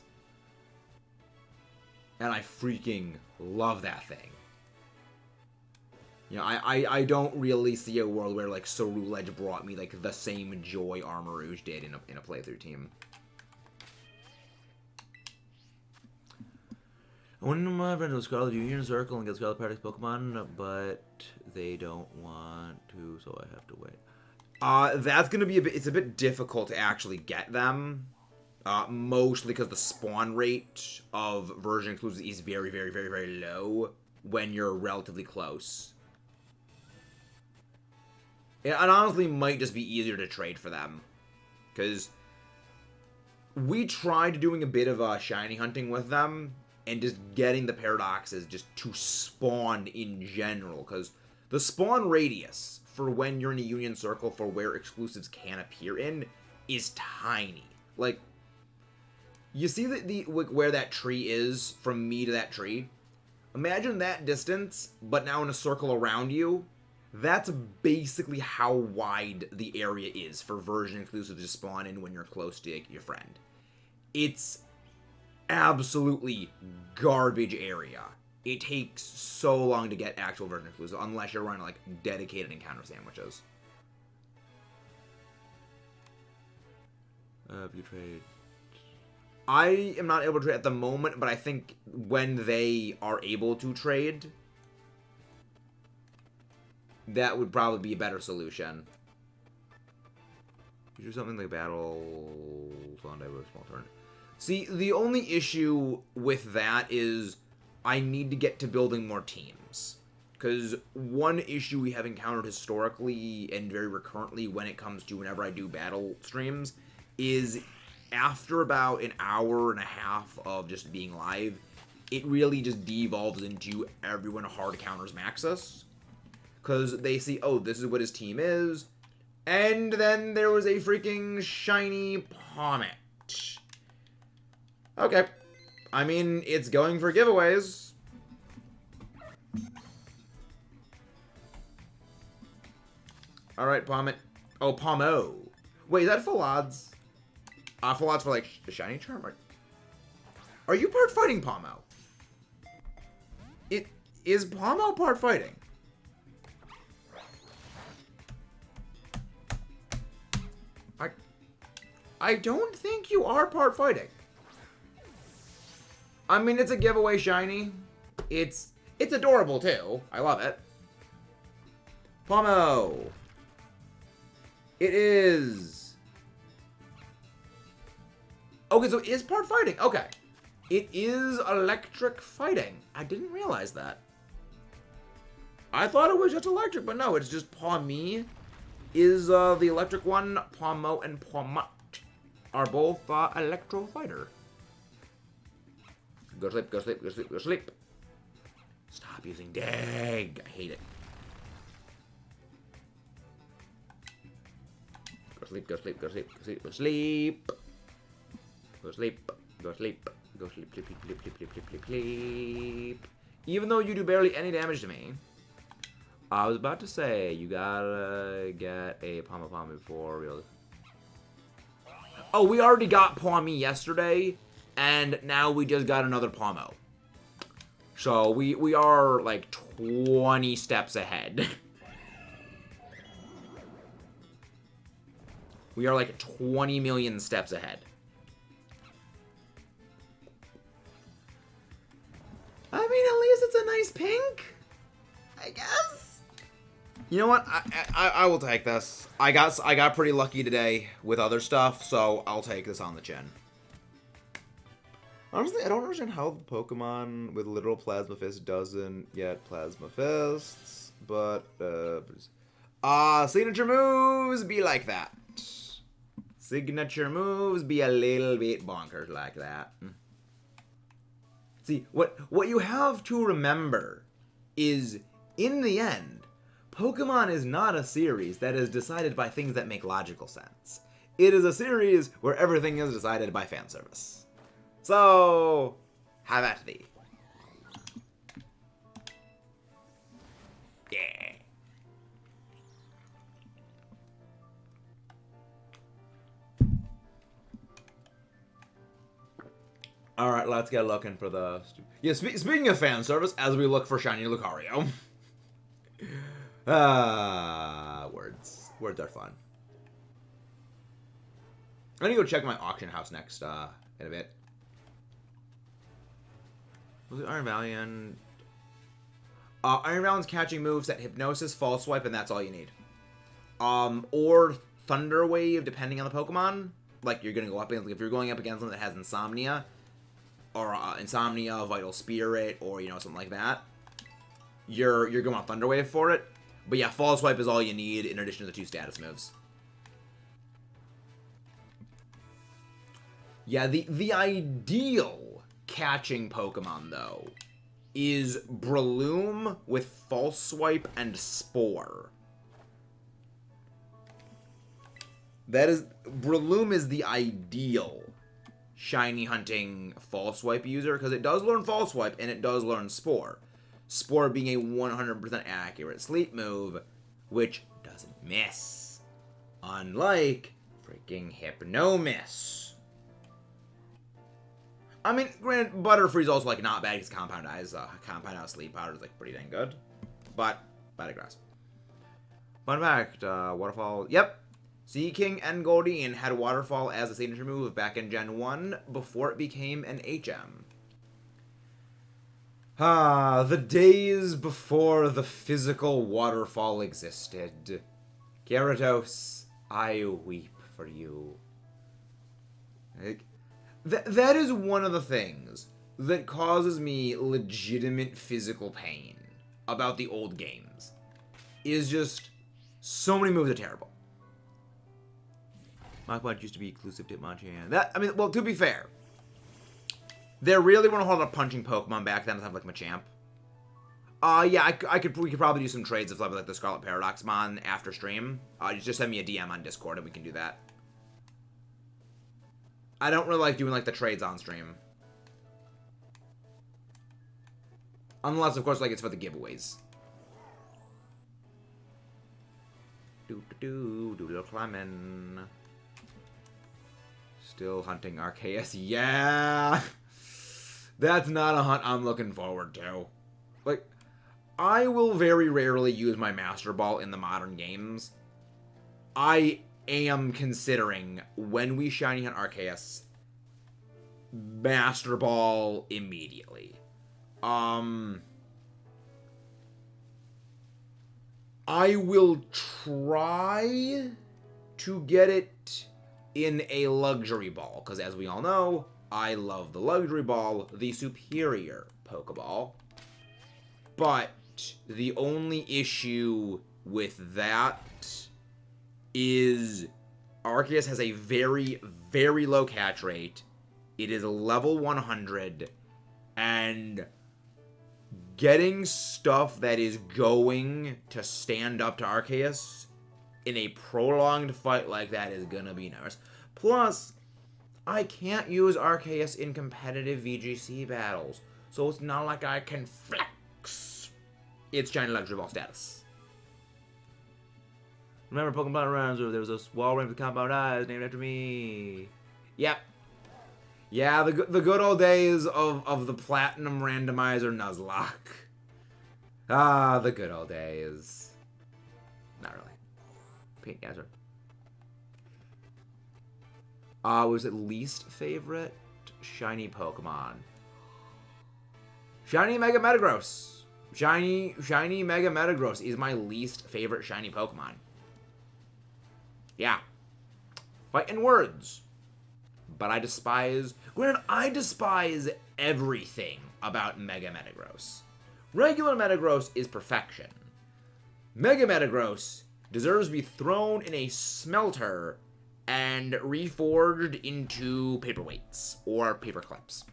And I freaking love that thing. You know, I don't really see a world where, like, Ceruledge brought me, like, the same joy Armarouge did in a playthrough team. One of my friends was Scarlet Union Circle and get Scarlet Party's Pokemon, but they don't want to, so I have to wait. That's gonna be it's a bit difficult to actually get them. Mostly because the spawn rate of version exclusives is very, very, very, very low when you're relatively close. It honestly might just be easier to trade for them. Because we tried doing a bit of shiny hunting with them, and just getting the paradoxes just to spawn in general. Because the spawn radius for when you're in a Union Circle for where exclusives can appear in is tiny. Like, you see where that tree is from me to that tree? Imagine that distance, but now in a circle around you. That's basically how wide the area is for version exclusives to spawn in when you're close to your friend. It's absolutely garbage area. It takes so long to get actual version exclusive unless you're running, like, dedicated encounter sandwiches. If you trade, I am not able to trade at the moment, but I think when they are able to trade, That would probably be a better solution. You do something like battle on a small turn. See, the only issue with that is I need to get to building more teams. Because one issue we have encountered historically and very recurrently when it comes to whenever I do battle streams is after about an hour and a half of just being live, it really just devolves into everyone hard counters Maxus. Because they see, oh, this is what his team is. And then there was a freaking shiny Pommet. Okay. I mean, it's going for giveaways. Alright, Pommet. Oh, Pommo. Wait, is that full odds? Full odds for, like, the shiny charm? Are you part fighting, Pommo? Is Pommo part fighting? I don't think you are part fighting. I mean, it's a giveaway shiny. It's adorable, too. I love it. Pommo. It is. Okay, so it is part fighting. Okay. It is electric fighting. I didn't realize that. I thought it was just electric, but no, it's just Pawmi is the electric one. Pawmo and Pawmut are both electro fighter. Go sleep, go sleep, go sleep, go sleep. Stop using dag. I hate it. Go sleep, go sleep, go sleep, go sleep, go sleep. Go sleep, go sleep, go sleep, sleep, sleep, sleep, sleep, sleep, sleep, sleep. Even though you do barely any damage to me. I was about to say, you gotta get a Pawmi before real. Oh, we already got Pawmi yesterday, and now we just got another Pawmo. So we are like 20 steps ahead. We are like 20 million steps ahead. I mean, at least it's a nice pink, I guess. You know what? I will take this. I got pretty lucky today with other stuff, so I'll take this on the chin. Honestly, I don't understand how the Pokemon with literal Plasma Fist doesn't get Plasma Fists, but signature moves be like that. Signature moves be a little bit bonkers like that. See, what you have to remember is, in the end, Pokemon is not a series that is decided by things that make logical sense. It is a series where everything is decided by fan service. So, have at thee. Yeah. Alright, let's get looking for the... Yeah, speaking of fan service, as we look for shiny Lucario. Words. Words are fun. I'm gonna go check my auction house next, in a bit. Was it Iron Valiant? Iron Valiant's catching moves that Hypnosis, False Swipe, and that's all you need. Or Thunder Wave, depending on the Pokemon. Like, you're gonna go up against, if you're going up against something that has Insomnia, or Insomnia, Vital Spirit, or, you know, something like that, you're going on Thunder Wave for it. But yeah, False Swipe is all you need in addition to the 2 status moves. Yeah, the ideal catching Pokemon, though, is Breloom with False Swipe and Spore. Breloom is the ideal shiny hunting False Swipe user, because it does learn False Swipe and it does learn Spore. Spore being a 100% accurate sleep move, which doesn't miss. Unlike freaking Hypnomiss. I mean, granted, Butterfree's also, like, not bad because Compound Eyes, Compound Eye Sleep Powder is, like, pretty dang good. But, I digress. Fun fact, Waterfall, yep. Sea King and Goldeen had Waterfall as a signature move back in Gen 1 before it became an HM. Ah, the days before the physical waterfall existed. Gyarados, I weep for you. Like, that is one of the things that causes me legitimate physical pain about the old games. Is just so many moves are terrible. Mach used to be exclusive to Hitmonchan. That, I mean, well, to be fair, they really want to hold a punching Pokemon back then to have like Machamp. Yeah, we could probably do some trades of like the Scarlet Paradox Mon after stream. Just send me a DM on Discord and we can do that. I don't really like doing like the trades on stream. Unless, of course, like it's for the giveaways. Doodle climbing. Still hunting Arceus. Yeah! That's not a hunt I'm looking forward to. Like, I will very rarely use my Master Ball in the modern games. I am considering, when we shiny hunt Arceus, Master Ball immediately. I will try to get it in a luxury ball, because as we all know, I love the luxury ball, the superior Pokeball. But the only issue with that is Arceus has a very, very low catch rate. It is level 100, and getting stuff that is going to stand up to Arceus in a prolonged fight like that is gonna be nervous. Plus, I can't use Arceus in competitive VGC battles, so it's not like I can flex its giant luxury ball status. Remember Pokemon Battle Rounds where there was a wall ring with compound eyes named after me? Yep. Yeah, the good old days of the Platinum Randomizer Nuzlocke. Ah, the good old days. Not really. Paint Gazer. Was it least favorite shiny Pokemon? Shiny Mega Metagross. Shiny Mega Metagross is my least favorite shiny Pokemon. Yeah. Fighting words. But I despise... Granted, I despise everything about Mega Metagross. Regular Metagross is perfection. Mega Metagross deserves to be thrown in a smelter and reforged into paperweights or paper clips.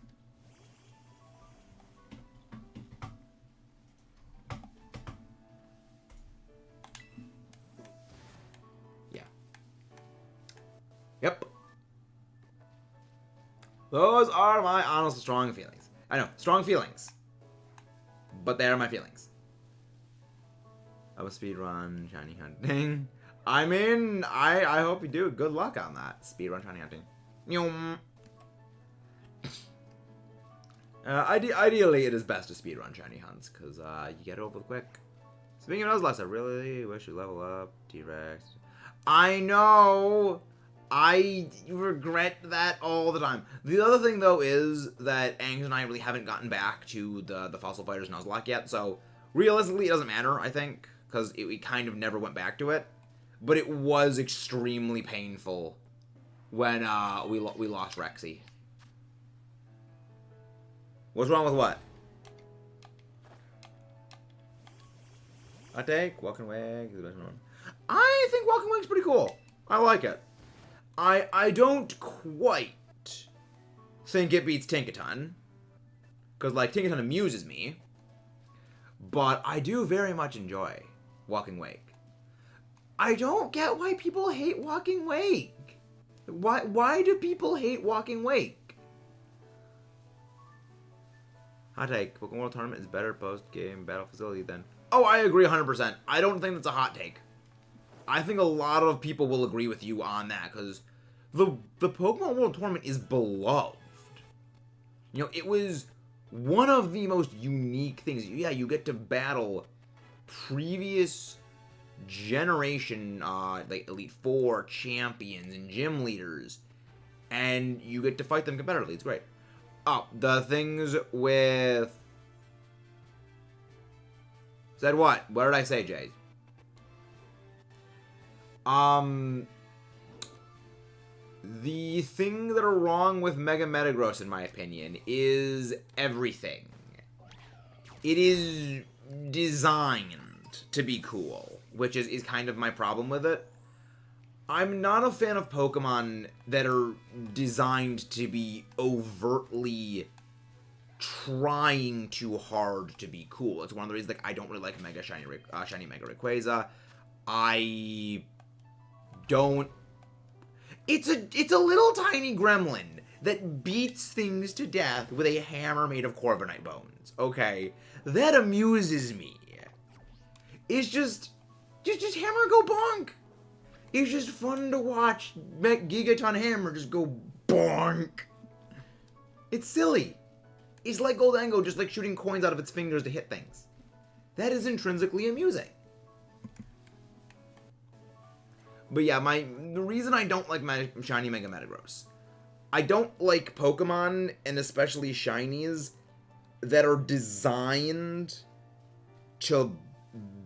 Yeah. Yep. Those are my honest, strong feelings. I know, strong feelings. But they are my feelings. I will speedrun shiny hunting. I mean, I hope you do. Good luck on that. Speedrun shiny hunting. Ideally, it is best to speedrun shiny hunts, because you get it over quick. Speaking of Nuzlocke, I really wish you level up T-Rex. I know! I regret that all the time. The other thing, though, is that Angus and I really haven't gotten back to the Fossil Fighters Nuzlocke yet, so realistically, it doesn't matter, I think, because we kind of never went back to it. But it was extremely painful when we lost Rexy. What's wrong with what? I take Walking Wag is the best one. I think Walking Wag's pretty cool. I like it. I don't quite think it beats Tinkaton, because like Tinkaton amuses me, but I do very much enjoy Walking Wake. I don't get why people hate Walking Wake. Why do people hate Walking Wake? Hot take. Pokemon World Tournament is better post-game battle facility than... Oh, I agree 100%. I don't think that's a hot take. I think a lot of people will agree with you on that, because the Pokemon World Tournament is beloved. You know, it was one of the most unique things. Yeah, you get to battle previous generation, like Elite Four champions and gym leaders, and you get to fight them competitively. It's great. Oh, the things with Said what? What did I say, Jay? The thing that are wrong with Mega Metagross, in my opinion, is everything. It is designed to be cool, which is kind of my problem with it. I'm not a fan of Pokemon that are designed to be overtly trying too hard to be cool. It's one of the reasons, like, I don't really like Mega Shiny Mega Rayquaza. I don't... It's a little tiny gremlin that beats things to death with a hammer made of Corviknight bones. Okay, that amuses me. It's just hammer and go bonk. It's just fun to watch Gigaton Hammer just go bonk. It's silly. It's like Goldango just like shooting coins out of its fingers to hit things. That is intrinsically amusing. But yeah, the reason I don't like Shiny Mega Metagross, I don't like Pokemon, and especially Shinies, that are designed to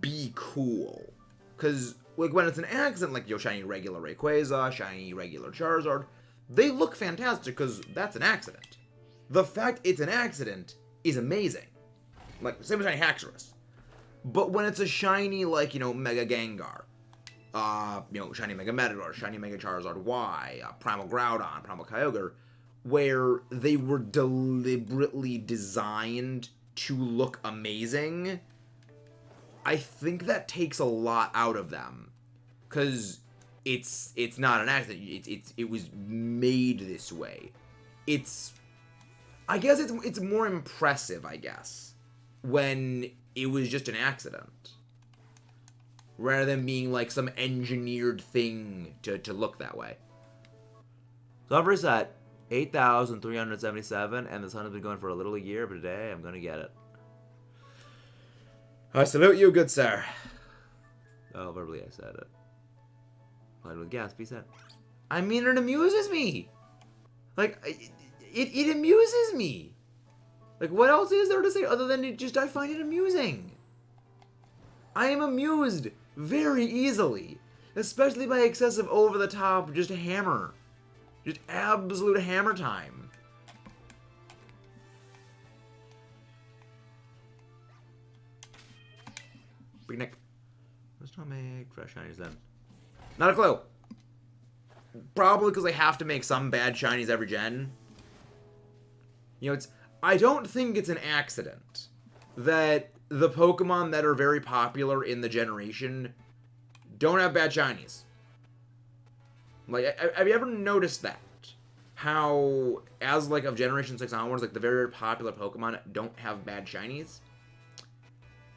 be cool. Because, like, when it's an accident, like, shiny regular Rayquaza, shiny regular Charizard, they look fantastic because that's an accident. The fact it's an accident is amazing. Like, same with shiny Haxorus. But when it's a shiny, like, Mega Gengar, shiny Mega Metagross, shiny Mega Charizard Y, Primal Groudon, Primal Kyogre, where they were deliberately designed to look amazing, I think that takes a lot out of them. Because it's not an accident. It was made this way. I guess it's more impressive, I guess, when it was just an accident. Rather than being like some engineered thing to look that way. So I've reset 8,377, and this hunt has been going for a little a year, but today I'm going to get it. I salute you, good sir. Oh, verbally I said it. Played with Gatsby said. I mean, it amuses me. Like, it amuses me. Like, what else is there to say other than I find it amusing. I am amused very easily. Especially by excessive over-the-top, just hammer. Just absolute hammer time. Big Nick. Let's not make fresh shinies then. Not a clue. Probably because they have to make some bad shinies every gen. I don't think it's an accident that the Pokemon that are very popular in the generation don't have bad shinies. Like, have you ever noticed that? How, as, like, of Generation 6 onwards, like, the very, very popular Pokemon don't have bad shinies?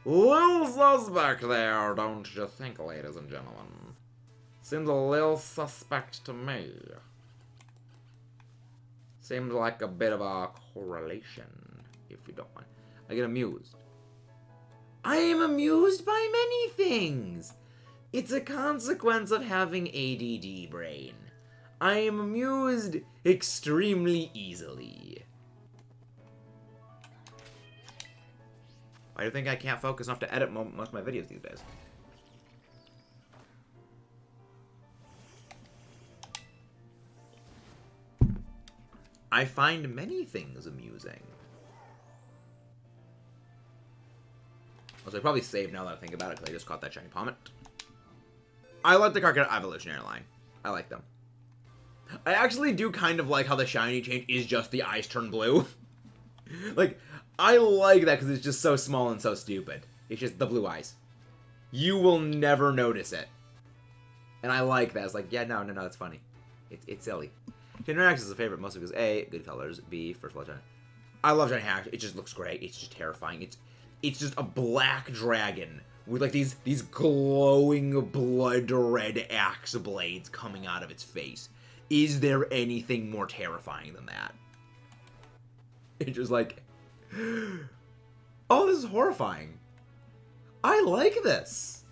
Little suspect there, don't you think, ladies and gentlemen? Seems a little suspect to me. Seems like a bit of a correlation, if you don't mind. I get amused. I am amused by many things. It's a consequence of having ADD brain. I am amused extremely easily. I think I can't focus enough to edit most of my videos these days. I find many things amusing. Also, I probably saved now that I think about it because I just caught that shiny Pommet. I like the Carcano Evolutionary line. I like them. I actually do kind of like how the shiny change is just the eyes turn blue. Like, I like that because it's just so small and so stupid. It's just the blue eyes. You will never notice it. And I like that. It's like, yeah, no, that's funny. It's silly. Generax is a favorite mostly because A, good colors, B, first of all, shiny. I love shiny Hack. It just looks great. It's just terrifying. It's just a black dragon with like these glowing blood red axe blades coming out of its face. Is there anything more terrifying than that? It's just like, oh, this is horrifying. I like this.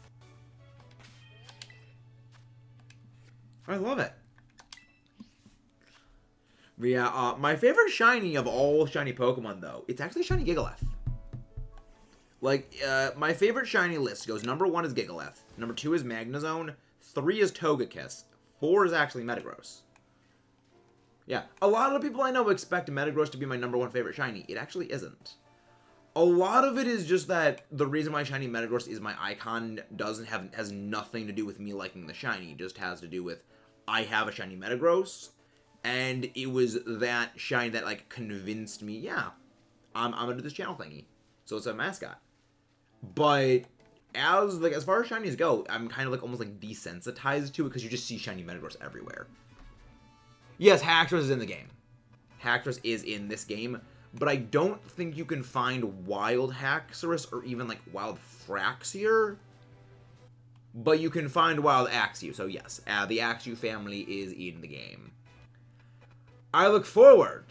I love it. But yeah, my favorite shiny of all shiny Pokemon, though, it's actually shiny Gigalith. Like, my favorite shiny list goes number 1 is Gigalith, number 2 is Magnezone, 3 is Togekiss, 4 is actually Metagross. Yeah, a lot of the people I know expect Metagross to be my number 1 favorite shiny. It actually isn't. A lot of it is just that the reason why shiny Metagross is my icon has nothing to do with me liking the shiny. It just has to do with I have a shiny Metagross, and it was that shiny that like convinced me, yeah, I'm gonna do this channel thingy. So it's a mascot. But as far as shinies go, I'm kind of like almost like desensitized to it because you just see shiny Metagross everywhere. Yes, Haxorus is in the game. Haxorus is in this game, but I don't think you can find wild Haxorus or even like wild Fraxier. But you can find wild Axew, so yes, the Axew family is in the game. I look forward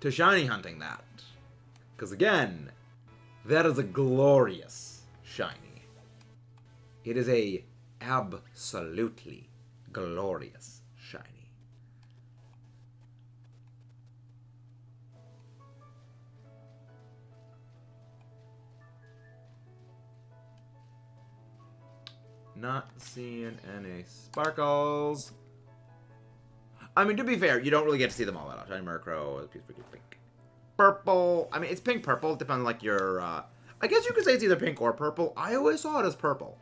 to shiny hunting that. Because again, that is a glorious shiny. It is a absolutely glorious shiny. Not seeing any sparkles. I mean, to be fair, you don't really get to see them all that often. Shiny Murkrow, a piece of pink. Purple. I mean, it's pink-purple. It depends on, like, your, I guess you could say it's either pink or purple. I always saw it as purple.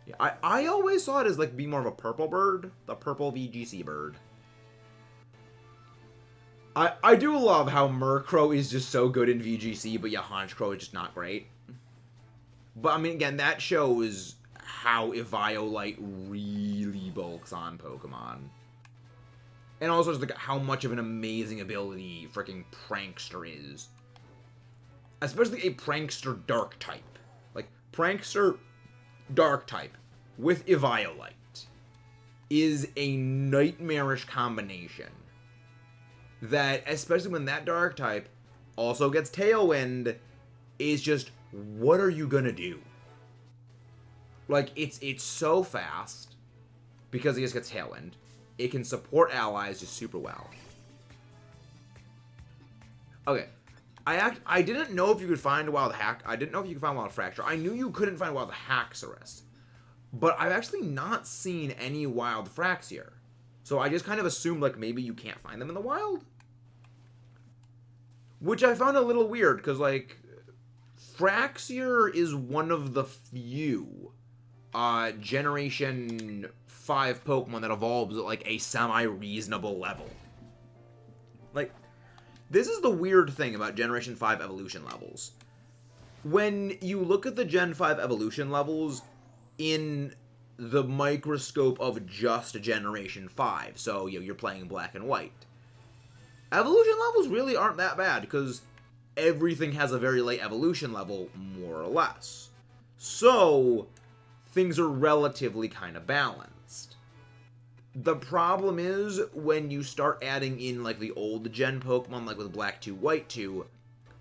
Yeah, I always saw it as, like, being more of a purple bird. The purple VGC bird. I do love how Murkrow is just so good in VGC, but yeah, Honchkrow is just not great. But, I mean, again, that shows how Eviolite really bulks on Pokemon. And also just, like, how much of an amazing ability freaking Prankster is. Especially a Prankster Dark type. Like, Prankster Dark type with Eviolite is a nightmarish combination. That, especially when that Dark type also gets Tailwind, is just... what are you gonna do? Like, it's so fast because it just gets Tailwind. It can support allies just super well. Okay, I didn't know if you could find wild I didn't know if you could find wild Fracture. I knew you couldn't find wild Haxorus, but I've actually not seen any wild Fraxier. So I just kind of assumed like maybe you can't find them in the wild, which I found a little weird because like. Fraxier is one of the few Generation 5 Pokemon that evolves at, like, a semi-reasonable level. Like, this is the weird thing about Generation 5 evolution levels. When you look at the Gen 5 evolution levels in the microscope of just Generation 5, so, you know, you're playing black and white, evolution levels really aren't that bad, because everything has a very late evolution level, more or less. So, things are relatively kind of balanced. The problem is, when you start adding in, like, the old gen Pokemon, like with Black 2, White 2,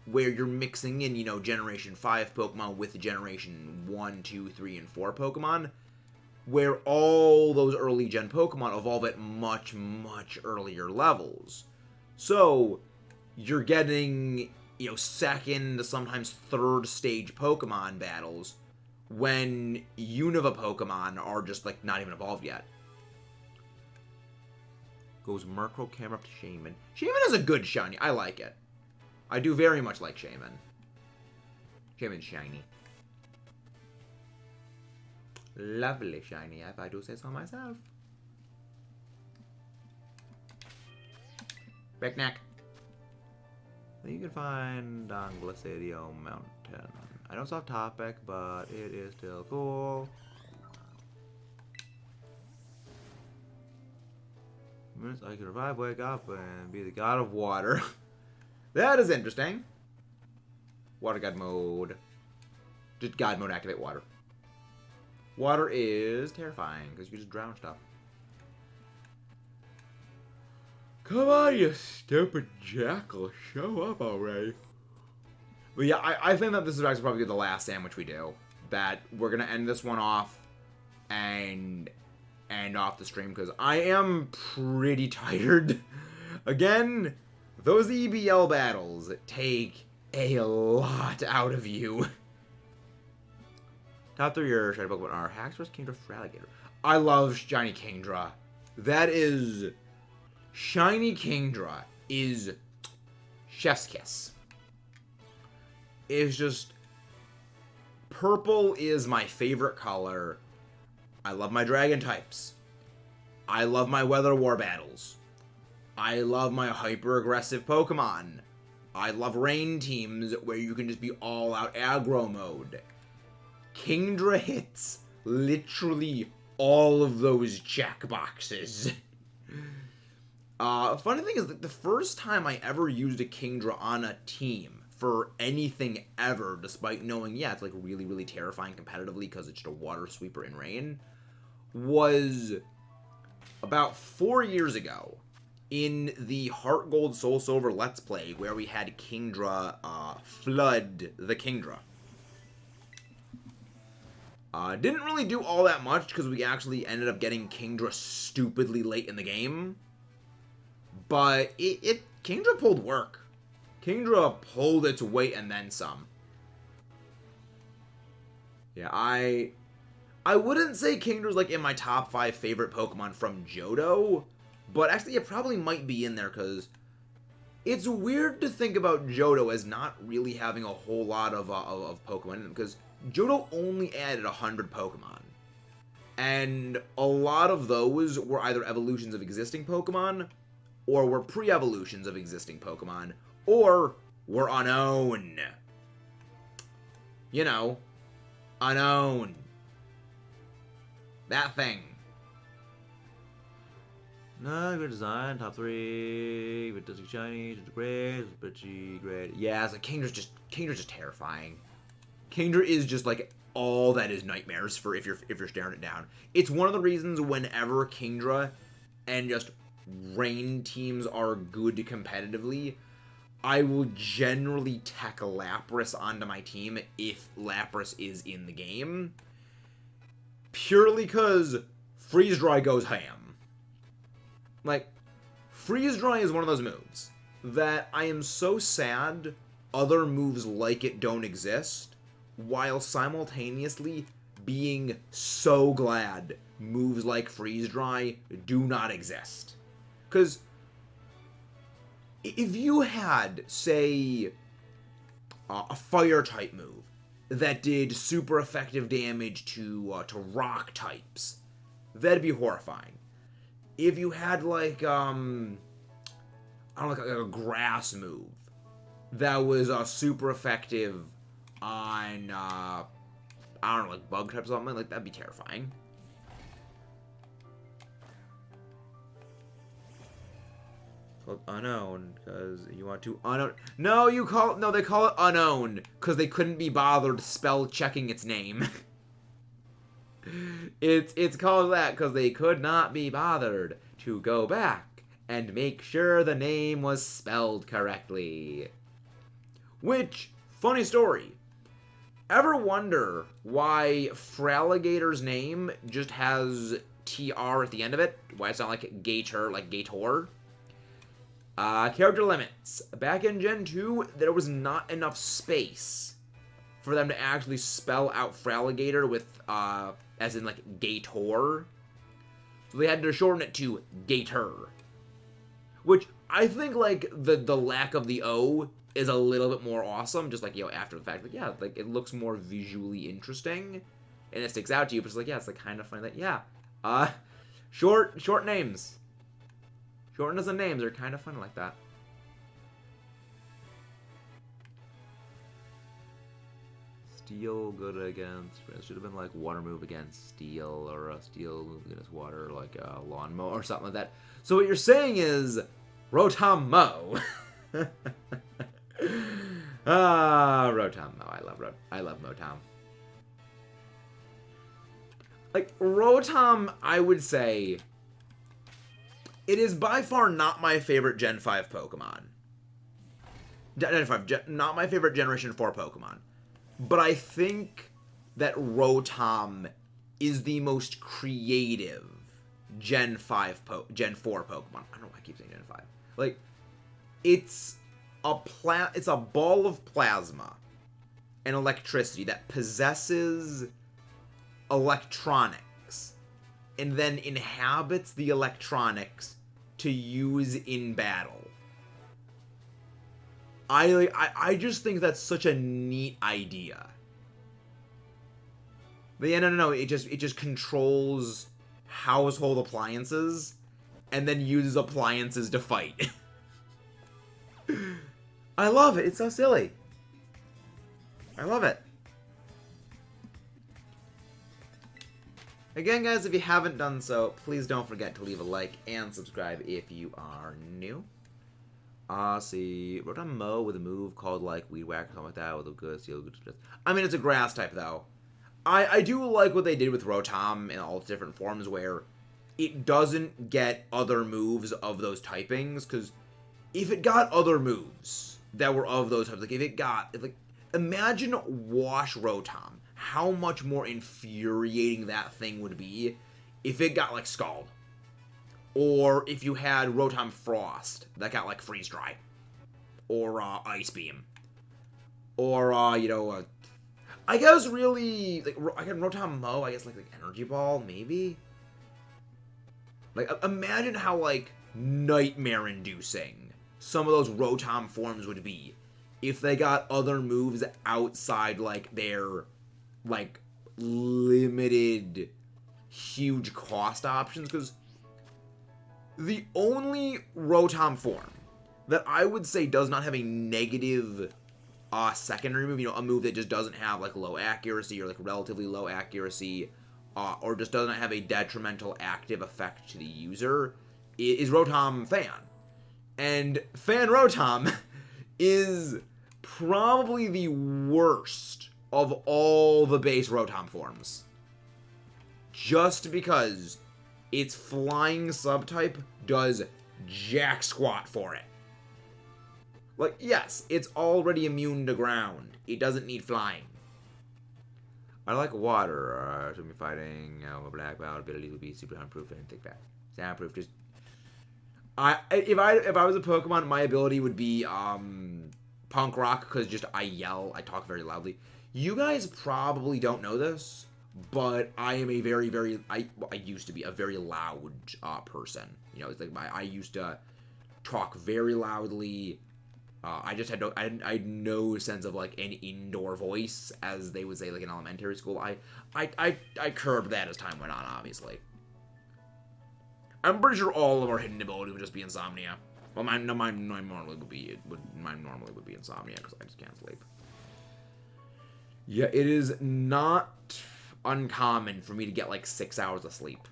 where you're mixing in, you know, Generation 5 Pokemon with the Generation 1, 2, 3, and 4 Pokemon, where all those early gen Pokemon evolve at much, much earlier levels. So, you're getting... you know, second to sometimes third stage Pokemon battles when Unova Pokemon are just, like, not even evolved yet. Goes Murkrow, camera up to Shaman. Shaman is a good shiny. I like it. I do very much like Shaman. Shaman's shiny. Lovely shiny, if I do say so myself. Breakneck. You can find on Glacidio Mountain. I know it's off topic, but it is still cool. I can revive, wake up, and be the god of water. That is interesting. Water god mode. Just god mode activate water. Water is terrifying, because you just drown stuff. Come on, you stupid jackal. Show up already. But yeah, I think that this is actually probably the last sandwich we do. That we're going to end this one off and end off the stream because I am pretty tired. Again, those EBL battles take a lot out of you. Top 3 your shiny Pokemon are Haxorus, Kingdra, Fraligator. I love Shiny Kingdra. That is... Shiny Kingdra is chef's kiss. It's just... Purple is my favorite color. I love my dragon types. I love my weather war battles. I love my hyper-aggressive Pokemon. I love rain teams where you can just be all-out aggro mode. Kingdra hits literally all of those checkboxes. Funny thing is that the first time I ever used a Kingdra on a team for anything ever, despite knowing, yeah, it's like really, really terrifying competitively because it's just a water sweeper in rain, was about 4 years ago in the Heart Gold Soul Silver Let's Play where we had Kingdra flood the Kingdra. Didn't really do all that much because we actually ended up getting Kingdra stupidly late in the game. But Kingdra pulled work. Kingdra pulled its weight and then some. Yeah, I wouldn't say Kingdra's like in my top 5 favorite Pokemon from Johto, but actually it probably might be in there because it's weird to think about Johto as not really having a whole lot of Pokemon in them because Johto only added 100 Pokemon. And a lot of those were either evolutions of existing Pokemon, or were pre-evolutions of existing Pokemon, or were unknown. You know, unknown. That thing. No, good design. Top 3. But does it shiny? It's great. It's bitchy. Great. Yeah, it's like Kingdra's just terrifying. Kingdra is just like all that is nightmares for if you're staring it down. It's one of the reasons whenever Kingdra and just rain teams are good competitively, I will generally tackle Lapras onto my team if Lapras is in the game. Purely because Freeze Dry goes ham. Like, Freeze Dry is one of those moves that I am so sad other moves like it don't exist, while simultaneously being so glad moves like Freeze Dry do not exist. Because if you had, say, a Fire-type move that did super effective damage to Rock types, that'd be horrifying. If you had, like, I don't know, like a Grass move that was super effective on, I don't know, like Bug types or something, like, that'd be terrifying. Called unknown because you want to unknown. No, they call it unknown because they couldn't be bothered spell checking its name. It's called that because they could not be bothered to go back and make sure the name was spelled correctly. Which, funny story. Ever wonder why Fraligator's name just has TR at the end of it? Why it's not like Gator, like Gator? Character limits. Back in Gen 2, there was not enough space for them to actually spell out Fraligator with, as in, like, Gator. So they had to shorten it to Gator. Which, I think, like, the lack of the O is a little bit more awesome, just, like, you know, after the fact. Like, yeah, like, it looks more visually interesting, and it sticks out to you, but it's like, yeah, it's, like, kind of funny that, yeah. Short names. Shortness of names are kind of fun like that. Steel good against... It should have been like water move against steel, or a steel move against water, like a lawnmower or something like that. So what you're saying is... Rotom Mo. Rotom Mo. I love Motom. Like, Rotom, I would say... It is by far not my favorite Gen 5 Pokemon. Not my favorite Generation 4 Pokemon. But I think that Rotom is the most creative Gen 4 Pokemon. I don't know why I keep saying Gen 5. Like, it's it's a ball of plasma and electricity that possesses electronics and then inhabits the electronics to use in battle. I just think that's such a neat idea. But yeah, no. It just controls household appliances and then uses appliances to fight. I love it. It's so silly. I love it. Again, guys, if you haven't done so, please don't forget to leave a like and subscribe if you are new. See, Rotom Mow with a move called, like, Weed Whack or something like that with a good steel. I mean, it's a grass type, though. I do like what they did with Rotom in all its different forms, where it doesn't get other moves of those typings, because if it got other moves that were of those types, like, imagine Wash Rotom. How much more infuriating that thing would be if it got, like, Scald. Or if you had Rotom Frost that got, like, Freeze Dry. Or, Ice Beam. Or, I guess really, like, I got Rotom Mow, I guess, like Energy Ball, maybe? Like, imagine how, like, nightmare-inducing some of those Rotom forms would be if they got other moves outside, like, their, like, limited, huge cost options, because the only Rotom form that I would say does not have a negative secondary move, a move that just doesn't have, like, low accuracy or, like, relatively low accuracy, or just doesn't have a detrimental active effect to the user, is Rotom Fan. And Fan Rotom is probably the worst of all the base Rotom forms. Just because its flying subtype does jack squat for it. Like, yes, it's already immune to ground. It doesn't need flying. I like water. To be fighting, a black belt ability would be super soundproof and take that. Soundproof, just... If I was a Pokemon, my ability would be, Punk Rock, because just I yell, I talk very loudly. You guys probably don't know this, but I am a very, very, I used to be a very loud person. It's like I used to talk very loudly. I just had I had no sense of, like, an indoor voice, as they would say, like, in elementary school. I curbed that as time went on, obviously. I'm pretty sure all of our hidden ability would just be insomnia. Well, mine normally would be insomnia, because I just can't sleep. Yeah, it is not uncommon for me to get, like, 6 hours of sleep.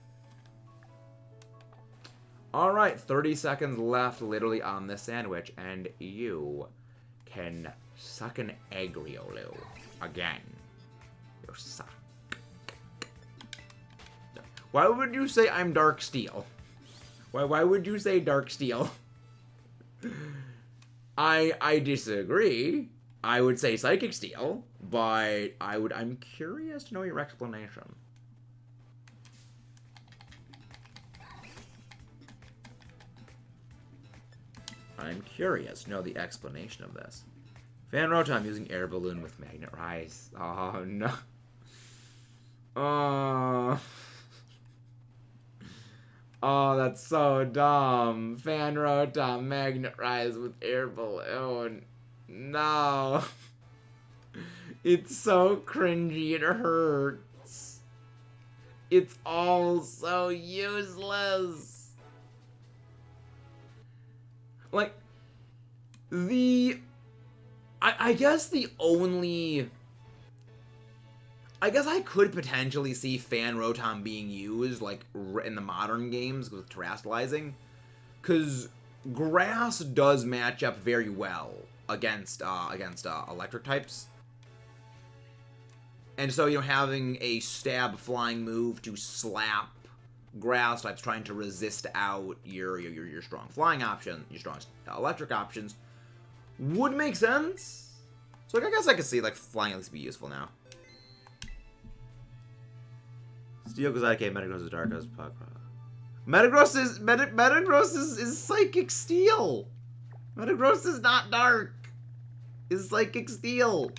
Alright, 30 seconds left literally on this sandwich, and you can suck an egg, Riolu. Again. You suck. Why would you say I'm Dark Steel? Why would you say Dark Steel? I disagree. I would say Psychic Steel, but I'm curious to know your explanation. I'm curious to know the explanation of this. Fan Rotom using Air Balloon with Magnet Rise. Oh, no. Oh, that's so dumb. Fan Rotom Magnet Rise with Air Balloon. No. It's so cringy, it hurts. It's all so useless. Like, I guess the only... I guess I could potentially see Fan Rotom being used, like, in the modern games with terastallizing. Because grass does match up very well against electric types. And so, having a stab flying move to slap grass types trying to resist out your strong flying option, your strong electric options, would make sense. So, like, I guess I could see, like, flying at least be useful now. Steel goes IK, Metagross is Dark as Metagross is Psychic Steel. Metagross is not dark. It's Psychic Steel.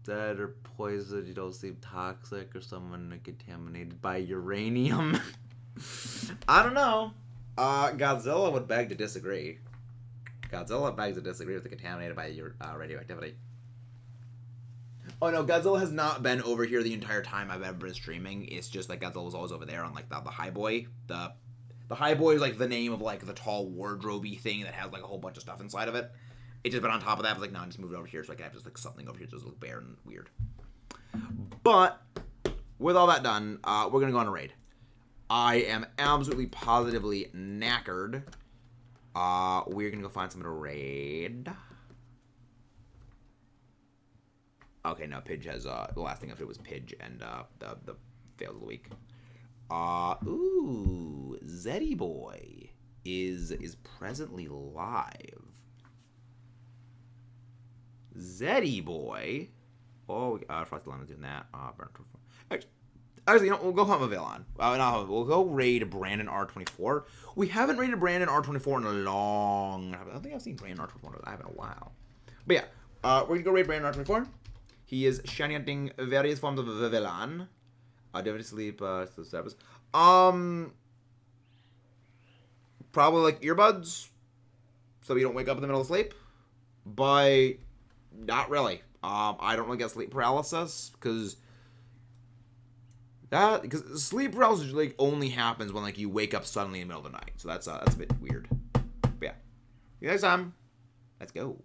Dead or poisoned, you don't seem toxic, or someone contaminated by uranium. I don't know. Godzilla would beg to disagree. Godzilla begs to disagree with the contaminated by radioactivity. Oh no, Godzilla has not been over here the entire time I've ever been streaming. It's just like Godzilla was always over there on like the High Boy. The High Boy is like the name of like the tall wardrobe-y thing that has like a whole bunch of stuff inside of it. It's just been on top of that. I was like, no, I just moved it over here so I can have just like something over here that just look bare and weird. But with all that done, we're gonna go on a raid. I am absolutely positively knackered. We're gonna go find someone to raid. Okay, no, Pidge has, the last thing I did was Pidge and, the fails of the week. Ooh, Zeddy Boy is presently live. Zeddy Boy. Oh, Frosty Lemon doing that. Actually, you know, we'll go hunt Mavillon. We'll go raid Brandon R24. We haven't raided Brandon R24 in a long... I don't think I've seen Brandon R24 in a while. But yeah, we're gonna go raid Brandon R24. He is shiny hunting various forms of Vivillon. Definitely sleep, service. Probably like earbuds, so you don't wake up in the middle of sleep. But not really. I don't really get sleep paralysis because sleep paralysis like only happens when like you wake up suddenly in the middle of the night. So that's a bit weird. But yeah. See you next time. Let's go.